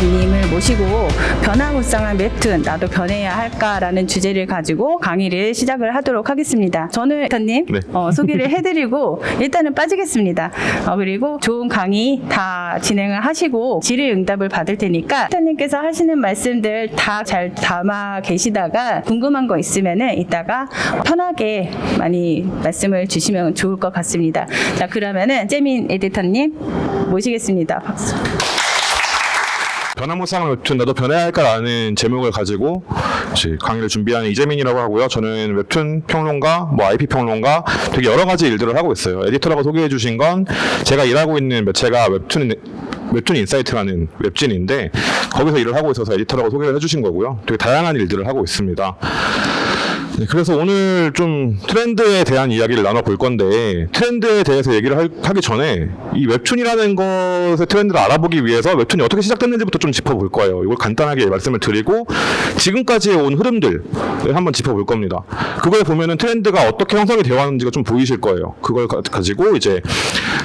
에디터님을 모시고 변화무쌍한 웹툰 나도 변해야 할까라는 주제를 가지고 강의를 시작을 하도록 하겠습니다. 저는 에디터님 네. 소개를 해드리고 일단은 빠지겠습니다. 그리고 좋은 강의 다 진행을 하시고 질의응답을 받을 테니까 에디터님께서 하시는 말씀들 다 잘 담아 계시다가 궁금한 거 있으면은 이따가 편하게 많이 말씀을 주시면 좋을 것 같습니다. 자, 그러면은 재민 에디터님 모시겠습니다. 박수. 변화무쌍한 웹툰 나도 변해야 할까라는 제목을 가지고 강의를 준비하는 이재민이라고 하고요. 저는 웹툰 평론가, IP 평론가 되게 여러 가지 일들을 하고 있어요. 에디터라고 소개해 주신 건 제가 일하고 있는 매체가 웹툰 인사이트라는 웹진인데 거기서 일을 하고 있어서 에디터라고 소개를 해주신 거고요. 되게 다양한 일들을 하고 있습니다. 네, 그래서 오늘 좀 트렌드에 대한 이야기를 나눠볼 건데 트렌드에 대해서 얘기를 하기 전에 이 웹툰이라는 것의 트렌드를 알아보기 위해서 웹툰이 어떻게 시작됐는지부터 좀 짚어볼 거예요. 이걸 간단하게 말씀을 드리고 지금까지의 온 흐름들을 한번 짚어볼 겁니다. 그걸 보면은 트렌드가 어떻게 형성이 되어 왔는지가 좀 보이실 거예요. 그걸 가지고 이제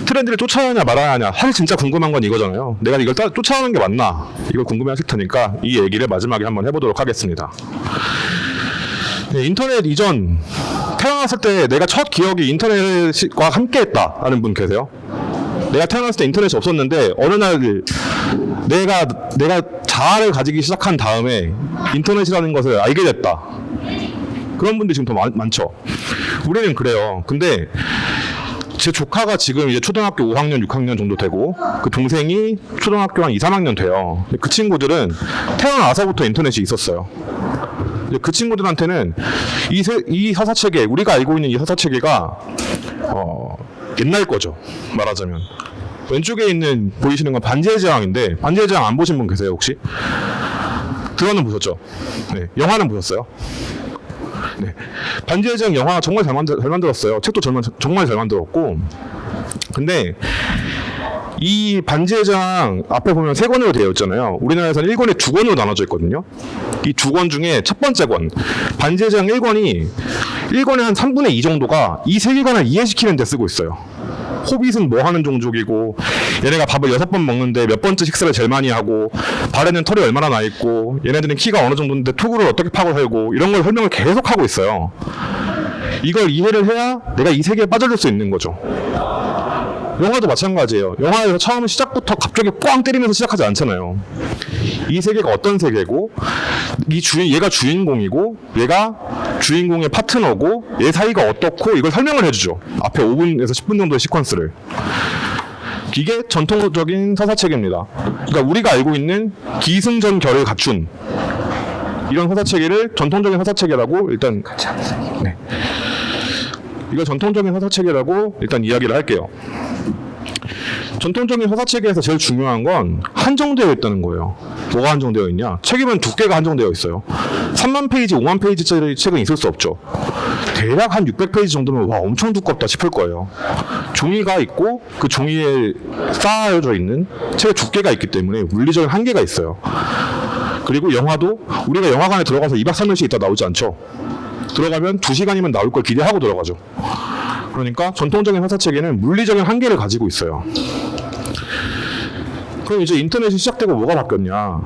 트렌드를 쫓아야 하냐 말아야 하냐 사실 진짜 궁금한 건 이거잖아요. 내가 이걸 쫓아오는 게 맞나 이걸 궁금해 하실 테니까 이 얘기를 마지막에 한번 해보도록 하겠습니다. 네, 인터넷 이전 태어났을 때 내가 첫 기억이 인터넷과 함께했다 하는 분 계세요? 내가 태어났을 때 인터넷이 없었는데 어느 날 내가 자아를 가지기 시작한 다음에 인터넷이라는 것을 알게 됐다. 그런 분들이 지금 더 많죠. 우리는 그래요. 근데 제 조카가 지금 이제 초등학교 5학년, 6학년 정도 되고 그 동생이 초등학교 한 2, 3학년 돼요. 그 친구들은 태어나서부터 인터넷이 있었어요. 그 친구들한테는 이 서사체계, 우리가 알고 있는 이 서사체계가 옛날 거죠. 말하자면 왼쪽에 있는 보이시는 건 반지의 제왕인데 반지의 제왕 안 보신 분 계세요 혹시? 들어는 보셨죠? 네, 영화는 보셨어요? 네, 반지의 제왕 영화 정말 잘 만들었어요. 책도 정말 잘 만들었고 근데 이 반지의 제왕 앞에 보면 3권으로 되어 있잖아요. 우리나라에서는 1권에 2권으로 나눠져 있거든요. 이 2권 중에 첫 번째 권 반지의 제왕 1권의 한 3분의 2 정도가 이 세계관을 이해시키는 데 쓰고 있어요. 호빗은 뭐 하는 종족이고 얘네가 밥을 6번 먹는데 몇 번째 식사를 제일 많이 하고 발에는 털이 얼마나 나 있고 얘네들은 키가 어느 정도인데 토구를 어떻게 파고 살고 이런 걸 설명을 계속 하고 있어요. 이걸 이해를 해야 내가 이 세계에 빠져들 수 있는 거죠. 영화도 마찬가지예요. 영화에서 처음 시작부터 갑자기 꽝 때리면서 시작하지 않잖아요. 이 세계가 어떤 세계고 얘가 주인공이고 얘가 주인공의 파트너고 얘 사이가 어떻고 이걸 설명을 해주죠. 앞에 5분에서 10분 정도의 시퀀스를. 이게 전통적인 서사체계입니다. 그러니까 우리가 알고 있는 기승전결을 갖춘 이런 서사체계를 전통적인 서사체계라고 일단 네. 이걸 전통적인 서사체계라고 일단 이야기를 할게요. 전통적인 서사체계에서 제일 중요한 건 한정되어 있다는 거예요. 뭐가 한정되어 있냐? 책임은 두께가 한정되어 있어요. 3만 페이지, 5만 페이지짜리 책은 있을 수 없죠. 대략 한 600페이지 정도면 와 엄청 두껍다 싶을 거예요. 종이가 있고 그 종이에 쌓여져 있는 책의 두께가 있기 때문에 물리적인 한계가 있어요. 그리고 영화도 우리가 영화관에 들어가서 2박 3일씩 있다 나오지 않죠. 들어가면 2시간이면 나올 걸 기대하고 들어가죠. 그러니까 전통적인 서사체계는 물리적인 한계를 가지고 있어요. 그럼 이제 인터넷이 시작되고 뭐가 바뀌었냐?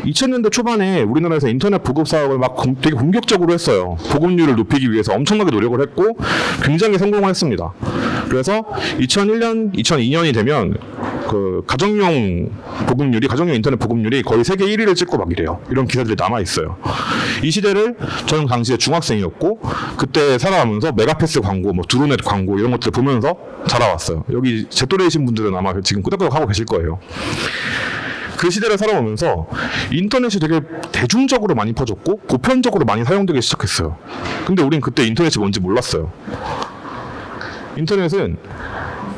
2000년대 초반에 우리나라에서 인터넷 보급 사업을 막 되게 공격적으로 했어요. 보급률을 높이기 위해서 엄청나게 노력을 했고 굉장히 성공을 했습니다. 그래서 2001년, 2002년이 되면 그 가정용 인터넷 보급률이 거의 세계 1위를 찍고 막 이래요. 이런 기사들이 남아 있어요. 이 시대를 저는 당시에 중학생이었고 그때 살아가면서 메가패스 광고, 뭐 드루넷 광고 이런 것들을 보면서 자라왔어요. 여기 제 또래이신 분들은 아마 지금 끄덕끄덕 하고 계실 거예요. 그 시대를 살아오면서 인터넷이 되게 대중적으로 많이 퍼졌고 보편적으로 많이 사용되기 시작했어요. 근데 우린 그때 인터넷이 뭔지 몰랐어요. 인터넷은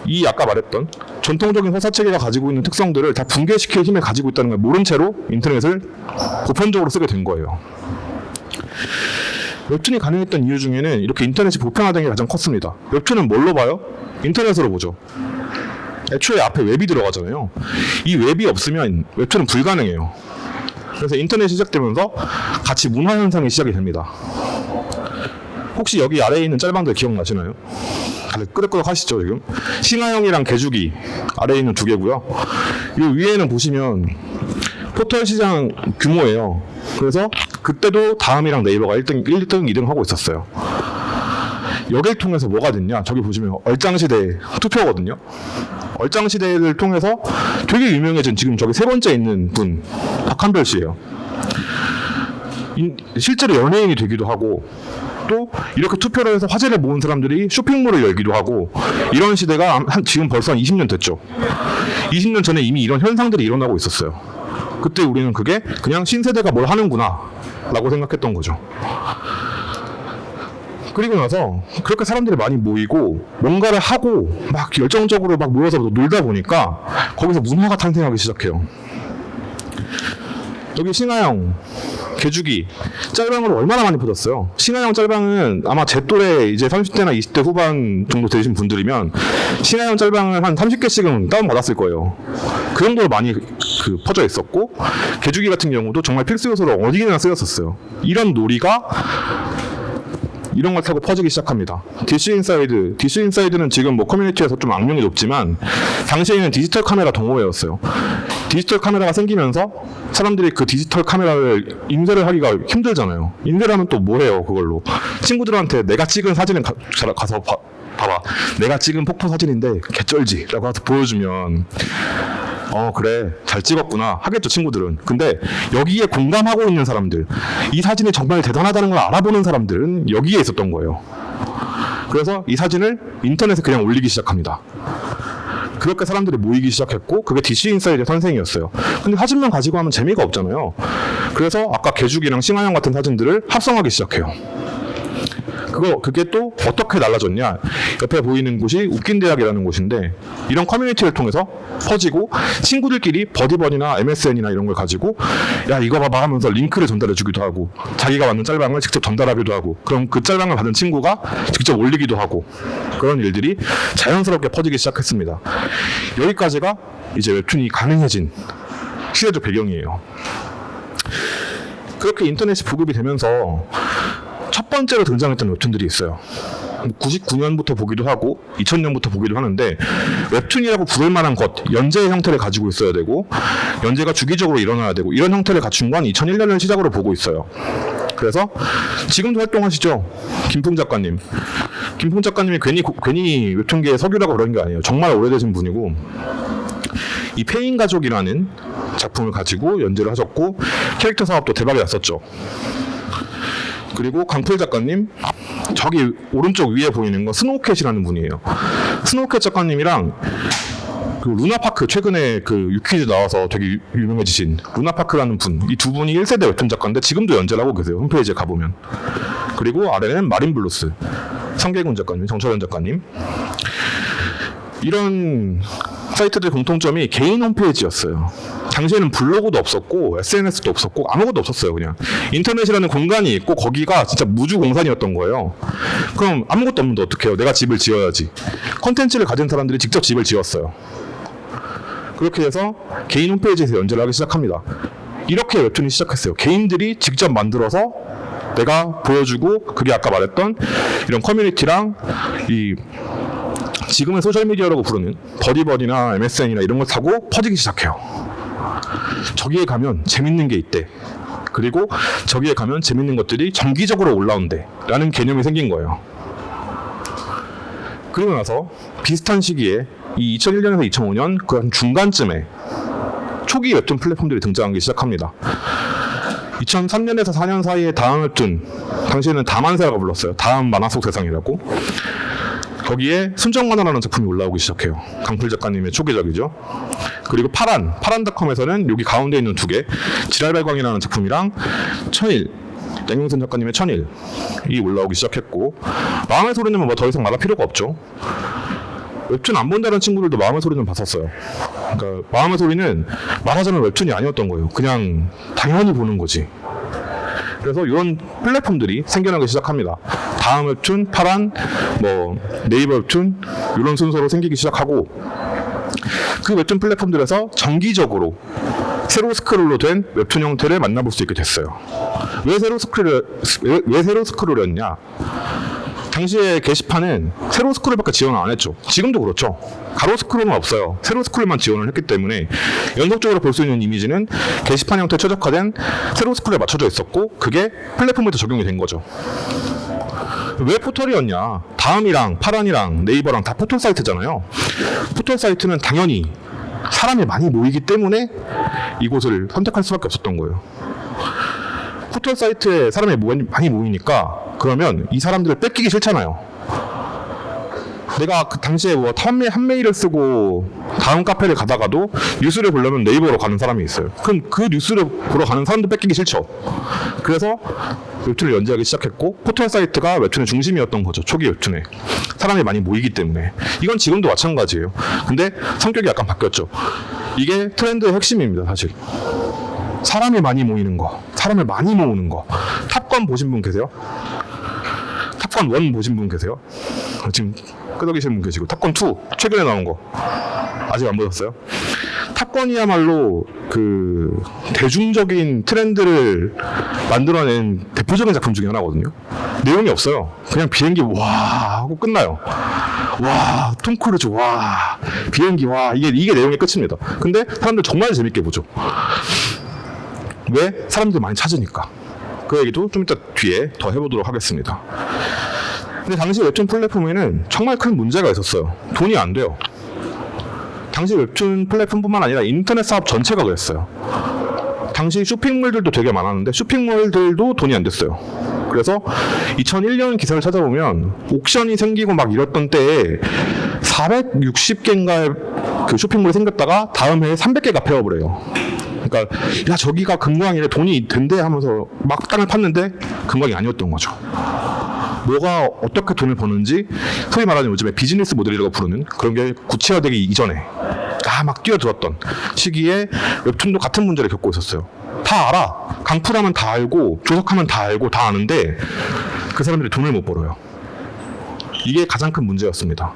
이 아까 말했던 전통적인 서사체계가 가지고 있는 특성들을 다 붕괴시킬 힘을 가지고 있다는 걸 모른 채로 인터넷을 보편적으로 쓰게 된 거예요. 웹툰이 가능했던 이유 중에는 이렇게 인터넷이 보편화된 게 가장 컸습니다. 웹툰은 뭘로 봐요? 인터넷으로 보죠. 애초에 앞에 웹이 들어가잖아요. 이 웹이 없으면 웹툰은 불가능해요. 그래서 인터넷이 시작되면서 같이 문화 현상이 시작이 됩니다. 혹시 여기 아래에 있는 짤방들 기억나시나요? 다들 끄덕끄덕 하시죠 지금? 싱하형이랑 개주기 아래에 있는 두 개고요. 이 위에는 보시면 포털 시장 규모예요. 그래서 그때도 다음이랑 네이버가 1등, 2등 하고 있었어요. 여길 통해서 뭐가 됐냐? 저기 보시면 얼짱시대 투표거든요. 얼짱시대를 통해서 되게 유명해진 지금 저기 세 번째 있는 분 박한별 씨예요. 실제로 연예인이 되기도 하고 또 이렇게 투표를 해서 화제를 모은 사람들이 쇼핑몰을 열기도 하고 이런 시대가 지금 벌써 한 20년 됐죠. 20년 전에 이미 이런 현상들이 일어나고 있었어요. 그때 우리는 그게 그냥 신세대가 뭘 하는구나 라고 생각했던 거죠. 그리고 나서 그렇게 사람들이 많이 모이고 뭔가를 하고 막 열정적으로 막 모여서 놀다 보니까 거기서 문화가 탄생하기 시작해요. 여기 싱하영, 개주기, 짤방으로 얼마나 많이 퍼졌어요. 싱하영 짤방은 아마 제 또래 이제 30대나 20대 후반 정도 되신 분들이면 싱하영 짤방을 한 30개씩은 다운받았을 거예요. 그 정도로 많이 퍼져 있었고, 개주기 같은 경우도 정말 필수 요소로 어디나 쓰였었어요. 이런 놀이가 이런 걸 타고 퍼지기 시작합니다. DC 인사이드는 지금 뭐 커뮤니티에서 좀 악명이 높지만 당시에는 디지털 카메라 동호회였어요. 디지털 카메라가 생기면서 사람들이 그 디지털 카메라를 인쇄를 하기가 힘들잖아요. 인쇄를 하면 또 뭐 해요, 그걸로. 친구들한테 내가 찍은 사진을 가서 봐봐. 내가 찍은 폭포 사진인데 개쩔지? 라고 해서 보여주면 그래 잘 찍었구나 하겠죠, 친구들은. 근데 여기에 공감하고 있는 사람들, 이 사진이 정말 대단하다는 걸 알아보는 사람들은 여기에 있었던 거예요. 그래서 이 사진을 인터넷에 그냥 올리기 시작합니다. 그렇게 사람들이 모이기 시작했고 그게 DC 인사이드의 탄생이었어요. 근데 사진만 가지고 하면 재미가 없잖아요. 그래서 아까 개죽이랑 싱하영 같은 사진들을 합성하기 시작해요. 그게 또 어떻게 달라졌냐? 옆에 보이는 곳이 웃긴대학이라는 곳인데 이런 커뮤니티를 통해서 퍼지고 친구들끼리 버디버디나 MSN이나 이런 걸 가지고 야 이거 봐봐 하면서 링크를 전달해 주기도 하고 자기가 만든 짤방을 직접 전달하기도 하고 그럼 그 짤방을 받은 친구가 직접 올리기도 하고 그런 일들이 자연스럽게 퍼지기 시작했습니다. 여기까지가 이제 웹툰이 가능해진 시대적 배경이에요. 그렇게 인터넷이 보급이 되면서 첫 번째로 등장했던 웹툰들이 있어요. 99년부터 보기도 하고 2000년부터 보기도 하는데 웹툰이라고 부를 만한 것, 연재의 형태를 가지고 있어야 되고 연재가 주기적으로 일어나야 되고 이런 형태를 갖춘 건 2001년을 시작으로 보고 있어요. 그래서 지금도 활동하시죠, 김풍 작가님. 김풍 작가님이 괜히 웹툰계의 석유라고 그런 게 아니에요. 정말 오래되신 분이고 이 페인 가족이라는 작품을 가지고 연재를 하셨고 캐릭터 사업도 대박이 났었죠. 그리고 강풀 작가님, 저기 오른쪽 위에 보이는 건 스노우캣이라는 분이에요. 스노우캣 작가님이랑 그 루나파크, 최근에 그 유퀴즈 나와서 되게 유명해지신 루나파크라는 분, 이 두 분이 1세대 웹툰 작가인데 지금도 연재를 하고 계세요. 홈페이지에 가보면. 그리고 아래는 마린블루스, 성계군 작가님, 정철현 작가님. 이런 사이트들의 공통점이 개인 홈페이지였어요. 당시에는 블로그도 없었고 SNS도 없었고 아무것도 없었어요. 그냥 인터넷이라는 공간이 있고 거기가 진짜 무주공산이었던 거예요. 그럼 아무것도 없는데 어떡해요? 내가 집을 지어야지. 컨텐츠를 가진 사람들이 직접 집을 지었어요. 그렇게 해서 개인 홈페이지에서 연재를 하기 시작합니다. 이렇게 웹툰이 시작했어요. 개인들이 직접 만들어서 내가 보여주고, 그게 아까 말했던 이런 커뮤니티랑 이 지금은 소셜미디어라고 부르는 버디버디나 MSN이나 이런 걸 타고 퍼지기 시작해요. 저기에 가면 재밌는 게 있대. 그리고 저기에 가면 재밌는 것들이 정기적으로 올라온대 라는 개념이 생긴 거예요. 그리고 나서 비슷한 시기에 이 2001년에서 2005년 그 한 중간쯤에 초기 웹툰 플랫폼들이 등장하기 시작합니다. 2003년에서 4년 사이에 다음 웹툰, 당시에는 다만세라고 불렀어요. 다음 만화 속 세상이라고. 거기에 순정만화라는 작품이 올라오기 시작해요. 강풀 작가님의 초기작이죠. 그리고 파란닷컴에서는 여기 가운데 있는 두 개, 지랄발광이라는 작품이랑 천일, 양용선 작가님의 천일이 올라오기 시작했고, 마음의 소리는 뭐 더 이상 말할 필요가 없죠. 웹툰 안 본다는 친구들도 마음의 소리는 봤었어요. 그러니까 마음의 소리는 말하자면 웹툰이 아니었던 거예요. 그냥 당연히 보는 거지. 그래서 이런 플랫폼들이 생겨나기 시작합니다. 다음 웹툰, 파란, 뭐 네이버 웹툰 이런 순서로 생기기 시작하고, 그 웹툰 플랫폼들에서 정기적으로 세로 스크롤로 된 웹툰 형태를 만나볼 수 있게 됐어요. 왜 세로 스크롤이었냐? 당시에 게시판은 세로 스크롤밖에 지원을 안 했죠. 지금도 그렇죠. 가로 스크롤은 없어요. 세로 스크롤만 지원을 했기 때문에 연속적으로 볼 수 있는 이미지는 게시판 형태에 최적화된 세로 스크롤에 맞춰져 있었고 그게 플랫폼에도 적용이 된 거죠. 왜 포털이었냐? 다음이랑 파란이랑 네이버랑 다 포털 사이트잖아요. 포털 사이트는 당연히 사람이 많이 모이기 때문에 이곳을 선택할 수밖에 없었던 거예요. 포털 사이트에 사람이 많이 모이니까 그러면 이 사람들을 뺏기기 싫잖아요. 내가 그 당시에 뭐 한 메일을 쓰고 다음 카페를 가다가도 뉴스를 보려면 네이버로 가는 사람이 있어요. 그럼 그 뉴스를 보러 가는 사람도 뺏기기 싫죠. 그래서 웹툰을 연재하기 시작했고 포털 사이트가 웹툰의 중심이었던 거죠. 초기 웹툰에 사람이 많이 모이기 때문에. 이건 지금도 마찬가지예요. 근데 성격이 약간 바뀌었죠. 이게 트렌드의 핵심입니다. 사실 사람이 많이 모이는 거, 사람을 많이 모으는 거. 탑건 보신 분 계세요? 탑건 1 보신 분 계세요? 지금 끄덕이시는 분 계시고 탑건 2 최근에 나온 거 아직 안 보셨어요? 탑건이야말로 그 대중적인 트렌드를 만들어낸 대표적인 작품 중에 하나거든요. 내용이 없어요. 그냥 비행기 와 하고 끝나요. 와, 톰 크루즈 와, 비행기 와, 이게 내용의 끝입니다. 근데 사람들 정말 재밌게 보죠. 왜? 사람들 많이 찾으니까. 그 얘기도 좀 이따 뒤에 더 해보도록 하겠습니다. 근데 당시 웹툰 플랫폼에는 정말 큰 문제가 있었어요. 돈이 안 돼요. 당시 웹툰 플랫폼뿐만 아니라 인터넷 사업 전체가 그랬어요. 당시 쇼핑몰들도 되게 많았는데 쇼핑몰들도 돈이 안 됐어요. 그래서 2001년 기사를 찾아보면 옥션이 생기고 막 이랬던 때에 460개인가의 그 쇼핑몰이 생겼다가 다음 해에 300개가 폐업을 해요. 그러니까 야 저기가 금광이래 돈이 된대 하면서 막 땅을 팠는데 금광이 아니었던 거죠. 뭐가 어떻게 돈을 버는지 소위 말하는 요즘에 비즈니스 모델이라고 부르는 그런 게 구체화되기 이전에 막 뛰어들었던 시기에 웹툰도 같은 문제를 겪고 있었어요. 다 알아. 강풀하면 다 알고 조석하면 다 알고 다 아는데 그 사람들이 돈을 못 벌어요. 이게 가장 큰 문제였습니다.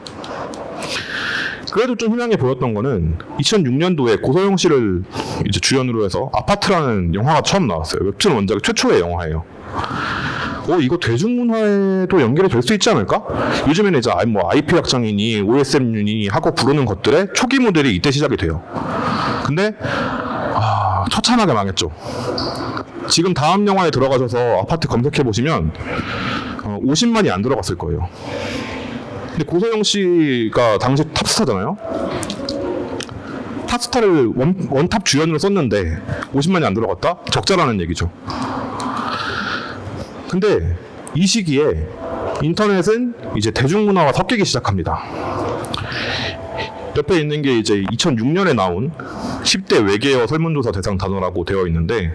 그래도 좀 희망해 보였던 거는 2006년도에 고서영 씨를 이제 주연으로 해서 아파트라는 영화가 처음 나왔어요. 웹툰 원작의 최초의 영화예요. 이거 대중문화에도 연결이 될 수 있지 않을까? 요즘에는 이제 뭐 IP 확장이니 OSM이니 하고 부르는 것들의 초기 모델이 이때 시작이 돼요. 근데 처참하게 망했죠. 지금 다음 영화에 들어가셔서 아파트 검색해 보시면 50만이 안 들어갔을 거예요. 근데 고서영 씨가 당시 탑스타잖아요. 탑스타를 원탑 주연으로 썼는데 50만이 안 들어갔다? 적자라는 얘기죠. 근데 이 시기에 인터넷은 이제 대중문화와 섞이기 시작합니다. 옆에 있는 게 이제 2006년에 나온 10대 외계어 설문조사 대상 단어라고 되어 있는데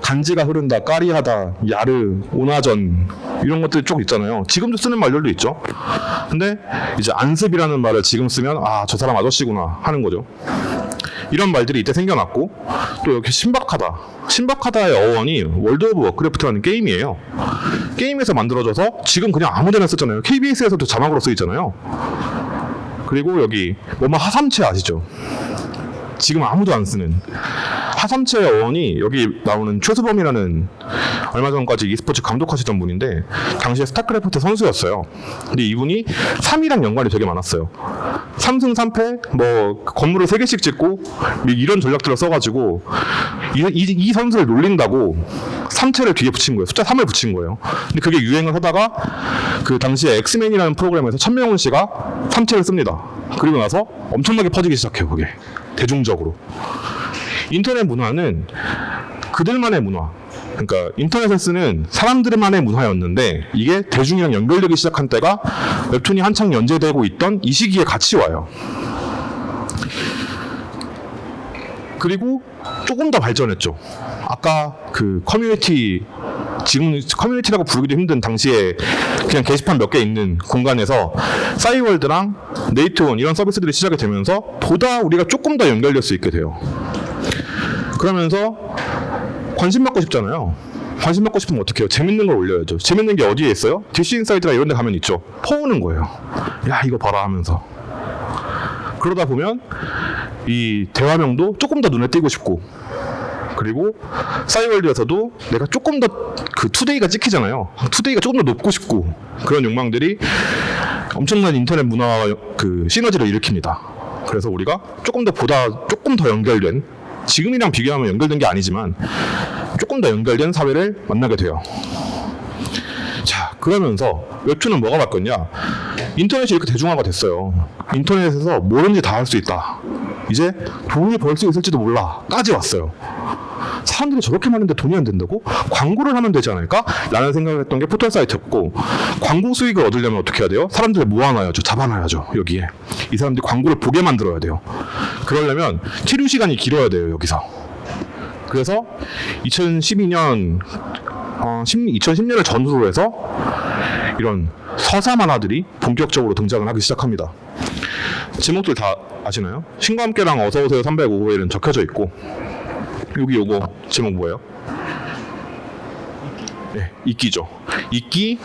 간지가 흐른다, 까리하다, 야르, 오나전 이런 것들이 쭉 있잖아요. 지금도 쓰는 말들도 있죠. 근데 이제 안습이라는 말을 지금 쓰면 저 사람 아저씨구나 하는 거죠. 이런 말들이 이때 생겨났고 또 이렇게 신박하다의 어원이 월드 오브 워크래프트라는 게임이에요. 게임에서 만들어져서 지금 그냥 아무데나 쓰잖아요. KBS에서도 자막으로 쓰이잖아요. 그리고 여기 하삼채 아시죠? 지금 아무도 안 쓰는 하삼채의 어원이 여기 나오는 최수범이라는 얼마 전까지 e스포츠 감독하시던 분인데 당시에 스타크래프트 선수였어요. 근데 이분이 3이랑 연관이 되게 많았어요. 3승 3패 뭐 건물을 3개씩 짓고 이런 전략들을 써가지고 이 선수를 놀린다고 3채를 뒤에 붙인 거예요. 숫자 3을 붙인 거예요. 근데 그게 유행을 하다가 그 당시에 엑스맨이라는 프로그램에서 천명훈 씨가 3채를 씁니다. 그리고 나서 엄청나게 퍼지기 시작해요. 그게 대중적으로. 인터넷 문화는 그들만의 문화, 그러니까 인터넷을 쓰는 사람들만의 문화였는데 이게 대중이랑 연결되기 시작한 때가 웹툰이 한창 연재되고 있던 이 시기에 같이 와요. 그리고 조금 더 발전했죠. 아까 그 커뮤니티, 지금 커뮤니티라고 부르기도 힘든 당시에 그냥 게시판 몇 개 있는 공간에서 싸이월드랑 네이트원 이런 서비스들이 시작이 되면서 보다 우리가 조금 더 연결될 수 있게 돼요. 그러면서 관심 받고 싶잖아요. 관심 받고 싶으면 어떻게 해요? 재밌는 걸 올려야죠. 재밌는 게 어디에 있어요? DC 인사이드나 이런 데 가면 있죠. 퍼오는 거예요. 야 이거 봐라 하면서. 그러다 보면 이 대화명도 조금 더 눈에 띄고 싶고 그리고 싸이월드에서도 내가 조금 더 그 투데이가 찍히잖아요. 투데이가 조금 더 높고 싶고 그런 욕망들이 엄청난 인터넷 문화 그 시너지를 일으킵니다. 그래서 우리가 조금 더 연결된, 지금이랑 비교하면 연결된 게 아니지만 조금 더 연결된 사회를 만나게 돼요. 자, 그러면서 웹툰은 뭐가 바뀌었냐? 인터넷이 이렇게 대중화가 됐어요. 인터넷에서 뭐든지 다 할 수 있다. 이제 돈을 벌 수 있을지도 몰라 까지 왔어요. 사람들이 저렇게 많은데 돈이 안 된다고? 광고를 하면 되지 않을까? 라는 생각을 했던 게 포털 사이트였고, 광고 수익을 얻으려면 어떻게 해야 돼요? 사람들을 모아놔야죠. 잡아놔야죠. 여기에 이 사람들이 광고를 보게 만들어야 돼요. 그러려면 체류 시간이 길어야 돼요. 여기서. 그래서 2012년을 전후로 해서 이런 서사 만화들이 본격적으로 등장을 하기 시작합니다. 제목들 다 아시나요? 신과 함께랑 어서오세요 305호에는 적혀져 있고, 여기 요거 제목 뭐예요? 네, 이끼죠. 이끼,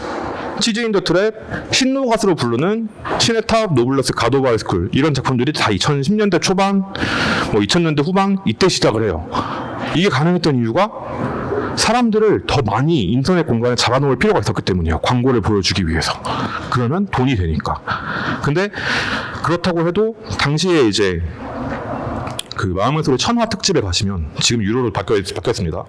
치즈 인 더 트랩, 신노 가수로 부르는 시네탑, 노블레스, 가드 오브 하이스쿨, 이런 작품들이 다 2010년대 초반, 2000년대 후반 이때 시작을 해요. 이게 가능했던 이유가 사람들을 더 많이 인터넷 공간에 잡아놓을 필요가 있었기 때문이에요. 광고를 보여주기 위해서. 그러면 돈이 되니까. 근데 그렇다고 해도 당시에 이제 그 마음의 소리 천화 특집에 가시면, 지금 유로로 바뀌었습니다.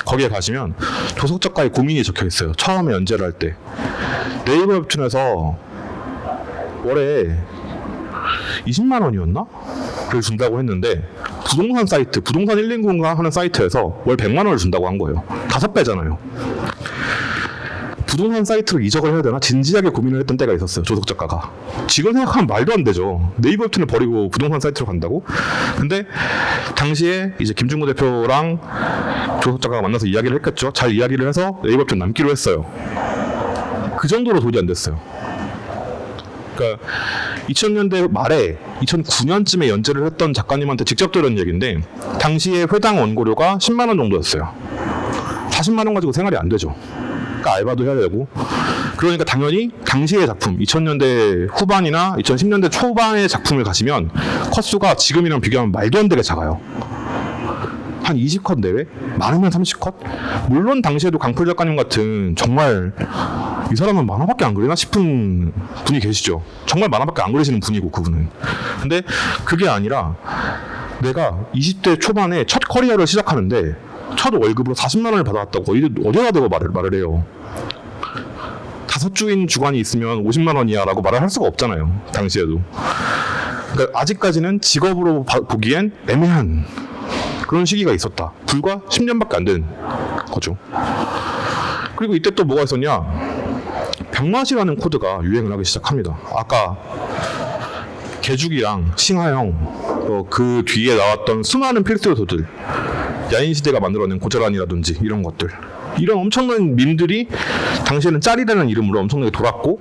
거기에 가시면 조석 작가의 고민이 적혀 있어요. 처음에 연재를 할 때 네이버 웹툰에서 월에 20만 원이었나? 를 준다고 했는데 부동산 사이트, 부동산 119인가 하는 사이트에서 월 100만 원을 준다고 한 거예요. 5배잖아요. 부동산 사이트로 이적을 해야 되나 진지하게 고민을 했던 때가 있었어요. 조석 작가가. 지금 생각하면 말도 안 되죠. 네이버 웹툰을 버리고 부동산 사이트로 간다고? 근데 당시에 이제 김중구 대표랑 조석 작가가 만나서 이야기를 했겠죠. 잘 이야기를 해서 네이버 웹툰 남기로 했어요. 그 정도로 돈이 안 됐어요. 그러니까 2000년대 말에 2009년쯤에 연재를 했던 작가님한테 직접 들은 얘기인데, 당시에 회당 원고료가 10만 원 정도였어요. 40만 원 가지고 생활이 안 되죠. 그러니까 알바도 해야 되고. 그러니까 당연히 당시의 작품, 2000년대 후반이나 2010년대 초반의 작품을 가시면 컷수가 지금이랑 비교하면 말도 안 되게 작아요. 한 20컷 내외? 많으면 30컷? 물론 당시에도 강풀 작가님 같은 정말 이 사람은 만화밖에 안 그리나 싶은 분이 계시죠. 정말 만화밖에 안 그리시는 분이고, 그분은. 근데 그게 아니라 내가 20대 초반에 첫 커리어를 시작하는데 첫 월급으로 40만 원을 받아왔다고 어디다 대고 말을 해요. 5주인 주간이 있으면 50만 원이야 라고 말을 할 수가 없잖아요. 당시에도. 그러니까 아직까지는 직업으로 보기엔 애매한 그런 시기가 있었다. 불과 10년밖에 안 된 거죠. 그리고 이때 또 뭐가 있었냐? 병맛이라는 코드가 유행을 하기 시작합니다. 아까 개죽이랑 싱하형, 그 뒤에 나왔던 수많은 필수 요소들, 야인시대가 만들어낸 고자란이라든지 이런 것들, 이런 엄청난 밈들이 당시에는 짤이라는 이름으로 엄청나게 돌았고,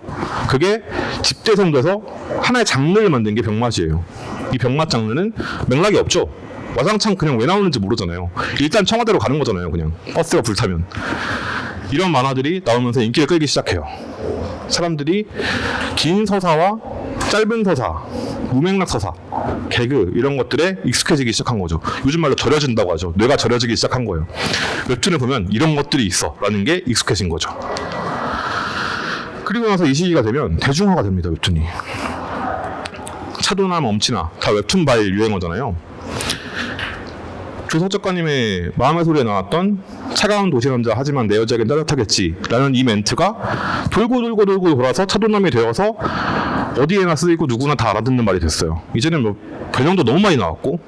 그게 집대성돼서 하나의 장르를 만든 게 병맛이에요. 이 병맛 장르는 맥락이 없죠. 와장창 그냥 왜 나오는지 모르잖아요. 일단 청와대로 가는 거잖아요. 그냥 버스가 불타면. 이런 만화들이 나오면서 인기를 끌기 시작해요. 사람들이 긴 서사와 짧은 서사, 무맥락 서사, 개그 이런 것들에 익숙해지기 시작한 거죠. 요즘 말로 절여진다고 하죠. 뇌가 절여지기 시작한 거예요. 웹툰을 보면 이런 것들이 있어 라는 게 익숙해진 거죠. 그리고 나서 이 시기가 되면 대중화가 됩니다. 웹툰이. 차도나 멈치나 다 웹툰발 유행어잖아요. 조석 작가님의 마음의 소리에 나왔던 차가운 도시 남자 하지만 내 여자에겐 따뜻하겠지 라는 이 멘트가 돌고 돌아서 차도남이 되어서 어디에나 쓰이고 누구나 다 알아듣는 말이 됐어요. 이제는 뭐 변형도 너무 많이 나왔고,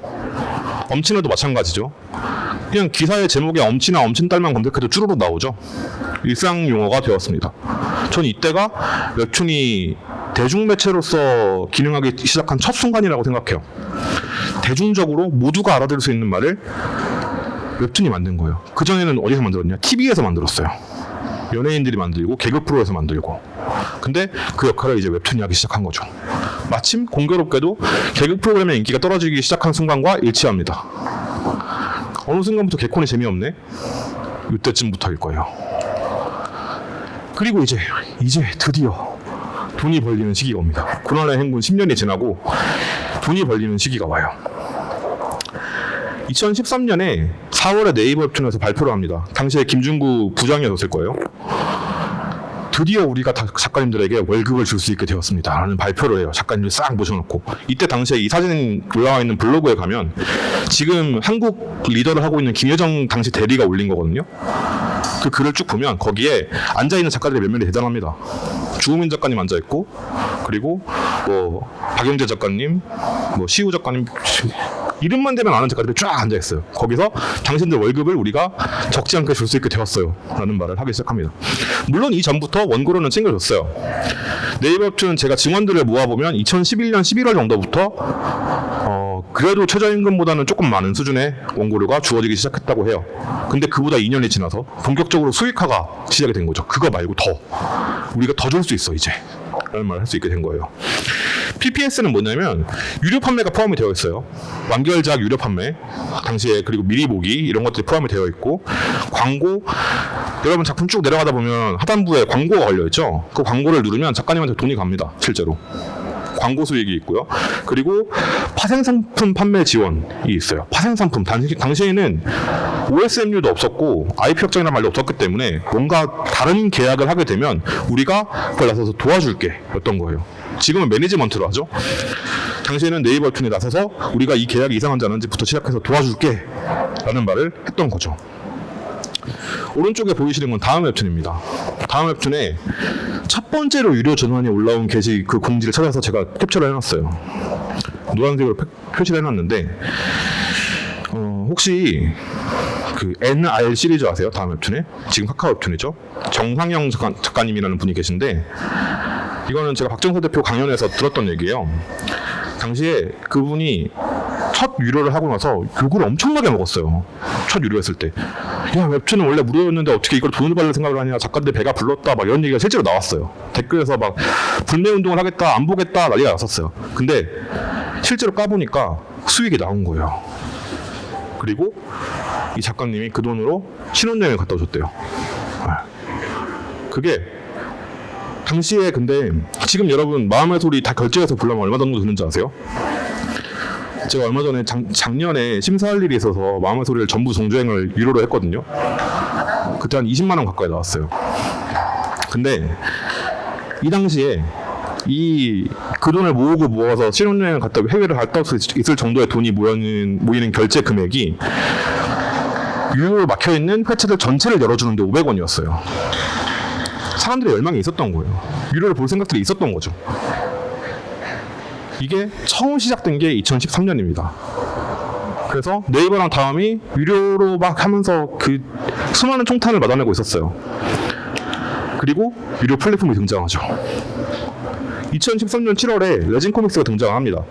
엄친아도 마찬가지죠. 그냥 기사의 제목에 엄친아 엄친딸만 검색해도 쭈루룩 나오죠. 일상 용어가 되었습니다. 전 이때가 웹툰이 대중매체로서 기능하기 시작한 첫 순간이라고 생각해요. 대중적으로 모두가 알아들을 수 있는 말을 웹툰이 만든 거예요. 그전에는 어디서 만들었냐? TV에서 만들었어요. 연예인들이 만들고 개그 프로에서 만들고. 근데 그 역할을 이제 웹툰이 하기 시작한 거죠. 마침 공교롭게도 개그 프로그램의 인기가 떨어지기 시작한 순간과 일치합니다. 어느 순간부터 개콘이 재미없네? 이때쯤부터일 거예요. 그리고 이제 드디어 돈이 벌리는 시기가 옵니다. 고난의 행군 10년이 지나고 돈이 벌리는 시기가 와요. 2013년에 4월에 네이버 웹툰에서 발표를 합니다. 당시에 김중구 부장이었을 거예요. 드디어 우리가 작가님들에게 월급을 줄 수 있게 되었습니다 라는 발표를 해요. 작가님들 싹 모셔놓고. 이때 당시에 이 사진 올라와 있는 블로그에 가면 지금 한국 리더를 하고 있는 김여정 당시 대리가 올린 거거든요. 그 글을 쭉 보면 거기에 앉아있는 작가들이 몇 명이 대단합니다. 주호민 작가님 앉아있고, 그리고 뭐 박영재 작가님, 뭐 시우 작가님, 이름만 대면 아는 작가들이 쫙 앉아있어요. 거기서 당신들 월급을 우리가 적지 않게 줄 수 있게 되었어요 라는 말을 하기 시작합니다. 물론 이전부터 원고료는 챙겨줬어요. 네이버 웹툰 제가 증언들을 모아보면 2011년 11월 정도부터 그래도 최저임금보다는 조금 많은 수준의 원고료가 주어지기 시작했다고 해요. 근데 그보다 2년이 지나서 본격적으로 수익화가 시작이 된 거죠. 그거 말고 우리가 더 줄 수 있어 이제 라는 말을 할 수 있게 된 거예요. PPS는 뭐냐면 유료 판매가 포함이 되어 있어요. 완결작 유료 판매 당시에, 그리고 미리 보기 이런 것들이 포함이 되어 있고, 광고, 여러분 작품 쭉 내려가다 보면 하단부에 광고가 걸려있죠. 그 광고를 누르면 작가님한테 돈이 갑니다. 실제로 광고 수익이 있고요. 그리고 파생상품 판매 지원이 있어요. 파생상품, 당시에는 OSMU도 없었고 IP 협정이라는 말도 없었기 때문에 뭔가 다른 계약을 하게 되면 우리가 그걸 나서서 도와줄게 였던 거예요. 지금은 매니지먼트로 하죠. 당시에는 네이버 웹툰에 나서서 우리가 이 계약이 이상한지 아닌지부터 시작해서 도와줄게 라는 말을 했던 거죠. 오른쪽에 보이시는 건 다음 웹툰입니다. 다음 웹툰에 첫 번째로 유료 전환이 올라온 게시 그 공지를 찾아서 제가 캡처를 해놨어요. 노란색으로 표시를 해놨는데, 혹시 그 NR 시리즈 아세요? 다음 웹툰에? 지금 카카오 웹툰이죠. 정상영 작가님이라는 분이 계신데, 이거는 제가 박정서 대표 강연에서 들었던 얘기예요. 당시에 그분이 첫 유료를 하고 나서 욕을 엄청나게 먹었어요. 첫 유료했을 때. 야, 웹툰은 원래 무료였는데 어떻게 이걸 돈을 받을 생각을 하냐, 작가들 배가 불렀다, 막 이런 얘기가 실제로 나왔어요. 댓글에서 막 불매운동을 하겠다, 안 보겠다 난리가 났었어요. 근데 실제로 까보니까 수익이 나온 거예요. 그리고 이 작가님이 그 돈으로 신혼여행을 갔다 오셨대요. 그게 당시에, 근데 지금 여러분 마음의 소리 다 결제해서 불러면 얼마 정도 드는지 아세요? 제가 얼마 전에 작년에 심사할 일이 있어서 마음의 소리를 전부 정주행을 유료로 했거든요. 그때 한 20만 원 가까이 나왔어요. 근데 이 당시에 그 돈을 모아서 신혼여행을 갔다 해외를 갔다 올 수 있을 정도의 돈이 모이는 결제 금액이 유료로 막혀있는 회차들 전체를 열어주는데 500원이었어요. 사람들의 열망이 있었던 거예요. 유료를 볼 생각들이 있었던 거죠. 이게 처음 시작된 게 2013년입니다. 그래서 네이버랑 다음이 유료로 막 하면서 그 수많은 총탄을 맞아내고 있었어요. 그리고 유료 플랫폼이 등장하죠. 2013년 7월에 레진 코믹스가 등장합니다.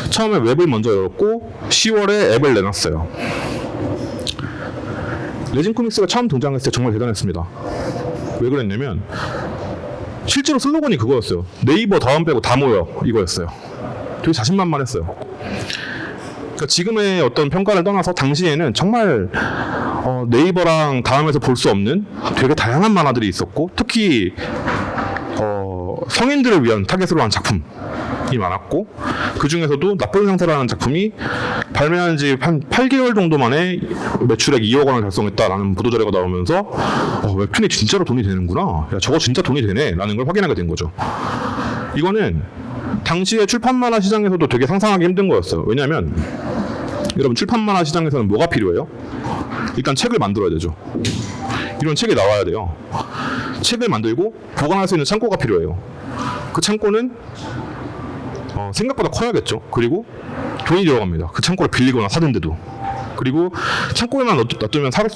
처음에 웹을 먼저 열었고 10월에 앱을 내놨어요. 레진 코믹스가 처음 등장했을 때 정말 대단했습니다. 왜 그랬냐면 실제로 슬로건이 그거였어요. 네이버 다음 빼고 다 모여, 이거였어요. 되게 자신만만했어요. 그러니까 지금의 어떤 평가를 떠나서 당시에는 정말 네이버랑 다음에서 볼 수 없는 되게 다양한 만화들이 있었고, 특히 성인들을 위한 타겟으로 한 작품이 많았고, 그 중에서도 나쁜 상사라는 작품이 발매한 지 한 8개월 정도 만에 매출액 2억 원을 달성했다라는 보도자료가 나오면서 웹툰이 진짜로 돈이 되는구나, 야, 저거 진짜 돈이 되네 라는 걸 확인하게 된 거죠. 이거는 당시의 출판 만화 시장에서도 되게 상상하기 힘든 거였어요. 왜냐하면 여러분, 출판 만화 시장에서는 뭐가 필요해요? 일단 책을 만들어야 되죠. 이런 책이 나와야 돼요. 책을 만들고 보관할 수 있는 창고가 필요해요. 그 창고는 생각보다 커야겠죠. 그리고 돈이 들어갑니다. 그 창고를 빌리거나 사는데도. 그리고 창고에만 놔두면 사갈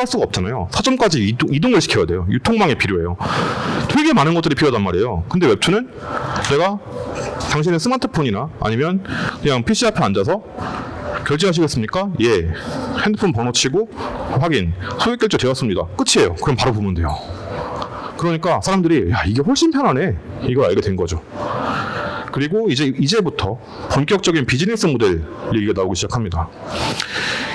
수가 없잖아요. 서점까지 이동을 시켜야 돼요. 유통망이 필요해요. 되게 많은 것들이 필요하단 말이에요. 근데 웹툰은 내가 당신의 스마트폰이나 아니면 그냥 PC 앞에 앉아서 결제하시겠습니까? 예. 핸드폰 번호 치고 확인. 소액 결제 되었습니다. 끝이에요. 그럼 바로 보면 돼요. 그러니까 사람들이 야, 이게 훨씬 편하네, 이걸 알게 된 거죠. 그리고 이제부터 본격적인 비즈니스 모델 얘기가 나오기 시작합니다.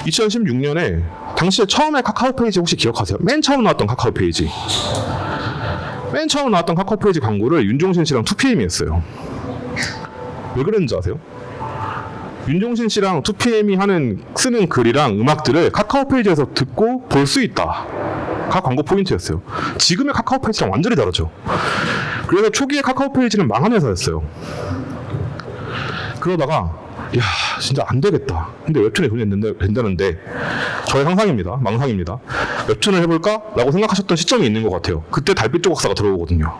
2016년에 당시에 처음에 카카오 페이지 혹시 기억하세요? 맨 처음 나왔던 카카오 페이지. 맨 처음 나왔던 카카오 페이지 광고를 윤종신 씨랑 2PM이 했어요. 왜 그랬는지 아세요? 윤종신 씨랑 2PM이 쓰는 글이랑 음악들을 카카오 페이지에서 듣고 볼 수 있다. 가 광고 포인트였어요. 지금의 카카오 페이지랑 완전히 다르죠. 그래서 초기에 카카오 페이지는 망한 회사였어요. 그러다가 야 진짜 안 되겠다. 근데 웹툰에 돈이 된다는데 저의 상상입니다. 망상입니다. 웹툰을 해볼까? 라고 생각하셨던 시점이 있는 것 같아요. 그때 달빛 조각사가 들어오거든요.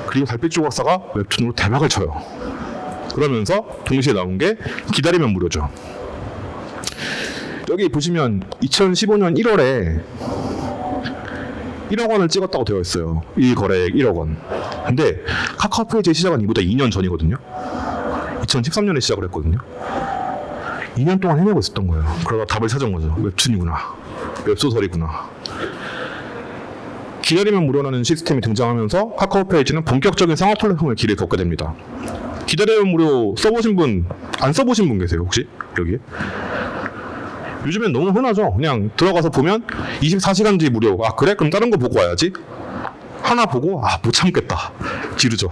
그리고 달빛 조각사가 웹툰으로 대박을 쳐요. 그러면서 동시에 나온 게 기다리면 무료죠. 여기 보시면 2015년 1월에 1억 원을 찍었다고 되어 있어요. 1거래액 1억 원. 근데 카카오 페이지의 시작은 이보다 2년 전이거든요. 2013년에 시작을 했거든요. 2년 동안 헤매고 있었던 거예요. 그러다 답을 찾은 거죠. 웹툰이구나. 웹소설이구나. 기다리면 무료라는 시스템이 등장하면서 카카오 페이지는 본격적인 상업 플랫폼의 길을 걷게 됩니다. 기다리면 무료 써보신 분, 안 써보신 분 계세요 혹시? 여기에? 요즘엔 너무 흔하죠. 그냥 들어가서 보면 24시간 뒤 무료. 아 그래? 그럼 다른 거 보고 와야지. 하나 보고 못 참겠다. 지르죠.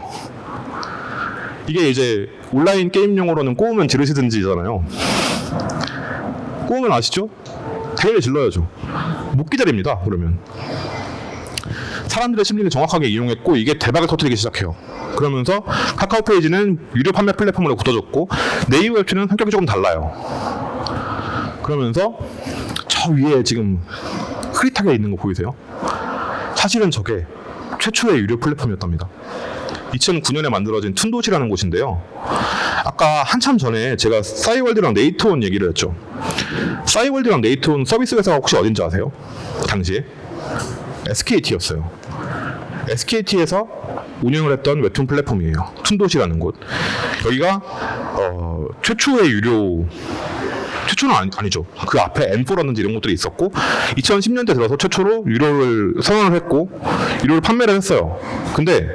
이게 이제 온라인 게임 용어로는 꼬우면 지르시든지잖아요. 꼬우면 아시죠? 당연히 질러야죠. 못 기다립니다. 그러면 사람들의 심리를 정확하게 이용했고 이게 대박을 터뜨리기 시작해요. 그러면서 카카오 페이지는 유료 판매 플랫폼으로 굳어졌고 네이버 웹툰은 성격이 조금 달라요. 그러면서 저 위에 지금 흐릿하게 있는 거 보이세요? 사실은 저게 최초의 유료 플랫폼이었답니다. 2009년에 만들어진 툰도시라는 곳인데요. 아까 한참 전에 제가 싸이월드랑 네이트온 얘기를 했죠. 싸이월드랑 네이트온 서비스 회사가 혹시 어딘지 아세요? 당시에? SKT였어요. SKT에서 운영을 했던 웹툰 플랫폼이에요. 툰도시라는 곳. 여기가 최초의 유료, 최초는 아니죠. 그 앞에 M4라든지 이런 것들이 있었고 2010년대 들어서 최초로 유료를 선언을 했고 유료를 판매를 했어요. 근데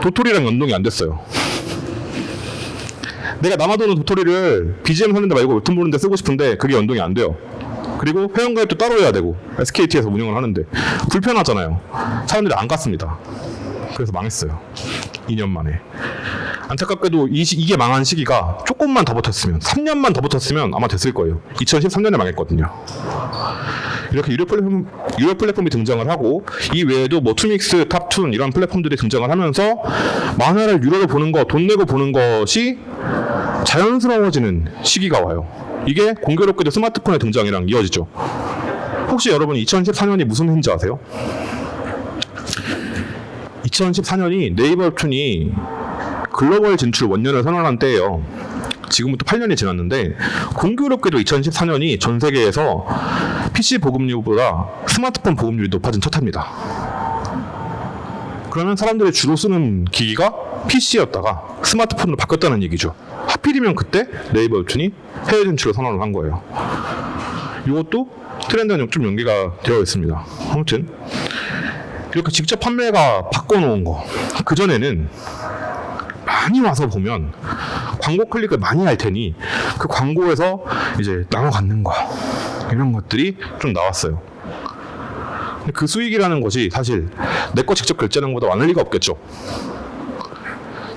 도토리랑 연동이 안 됐어요. 내가 남아도는 도토리를 BGM 사는데 말고 웹툰 보는데 쓰고 싶은데 그게 연동이 안 돼요. 그리고 회원가입도 따로 해야 되고 SKT에서 운영을 하는데 불편하잖아요. 사람들이 안 갔습니다. 그래서 망했어요. 2년 만에. 안타깝게도 이게 망한 시기가 조금만 더 버텼으면 3년만 더 버텼으면 아마 됐을 거예요. 2013년에 망했거든요. 이렇게 유료 플랫폼이 등장을 하고 이 외에도 뭐 투믹스, 탑툰 이런 플랫폼들이 등장을 하면서 만화를 유료로 보는 거, 돈 내고 보는 것이 자연스러워지는 시기가 와요. 이게 공교롭게도 스마트폰의 등장이랑 이어지죠. 혹시 여러분 2014년이 무슨 해인지 아세요? 2014년이 네이버 웹툰이 글로벌 진출 원년을 선언한 때예요. 지금부터 8년이 지났는데 공교롭게도 2014년이 전 세계에서 PC 보급률보다 스마트폰 보급률이 높아진 첫 해입니다. 그러면 사람들이 주로 쓰는 기기가 PC였다가 스마트폰으로 바뀌었다는 얘기죠. 하필이면 그때 네이버 웹툰이 해외 진출을 선언을 한 거예요. 이것도 트렌드랑 좀 연계가 되어 있습니다. 아무튼 이렇게 직접 판매가 바꿔놓은 거, 그전에는 많이 와서 보면 광고 클릭을 많이 할 테니 그 광고에서 이제 나눠 갖는 거 이런 것들이 좀 나왔어요. 근데 그 수익이라는 것이 사실 내 거 직접 결제하는 것보다 많을 리가 없겠죠.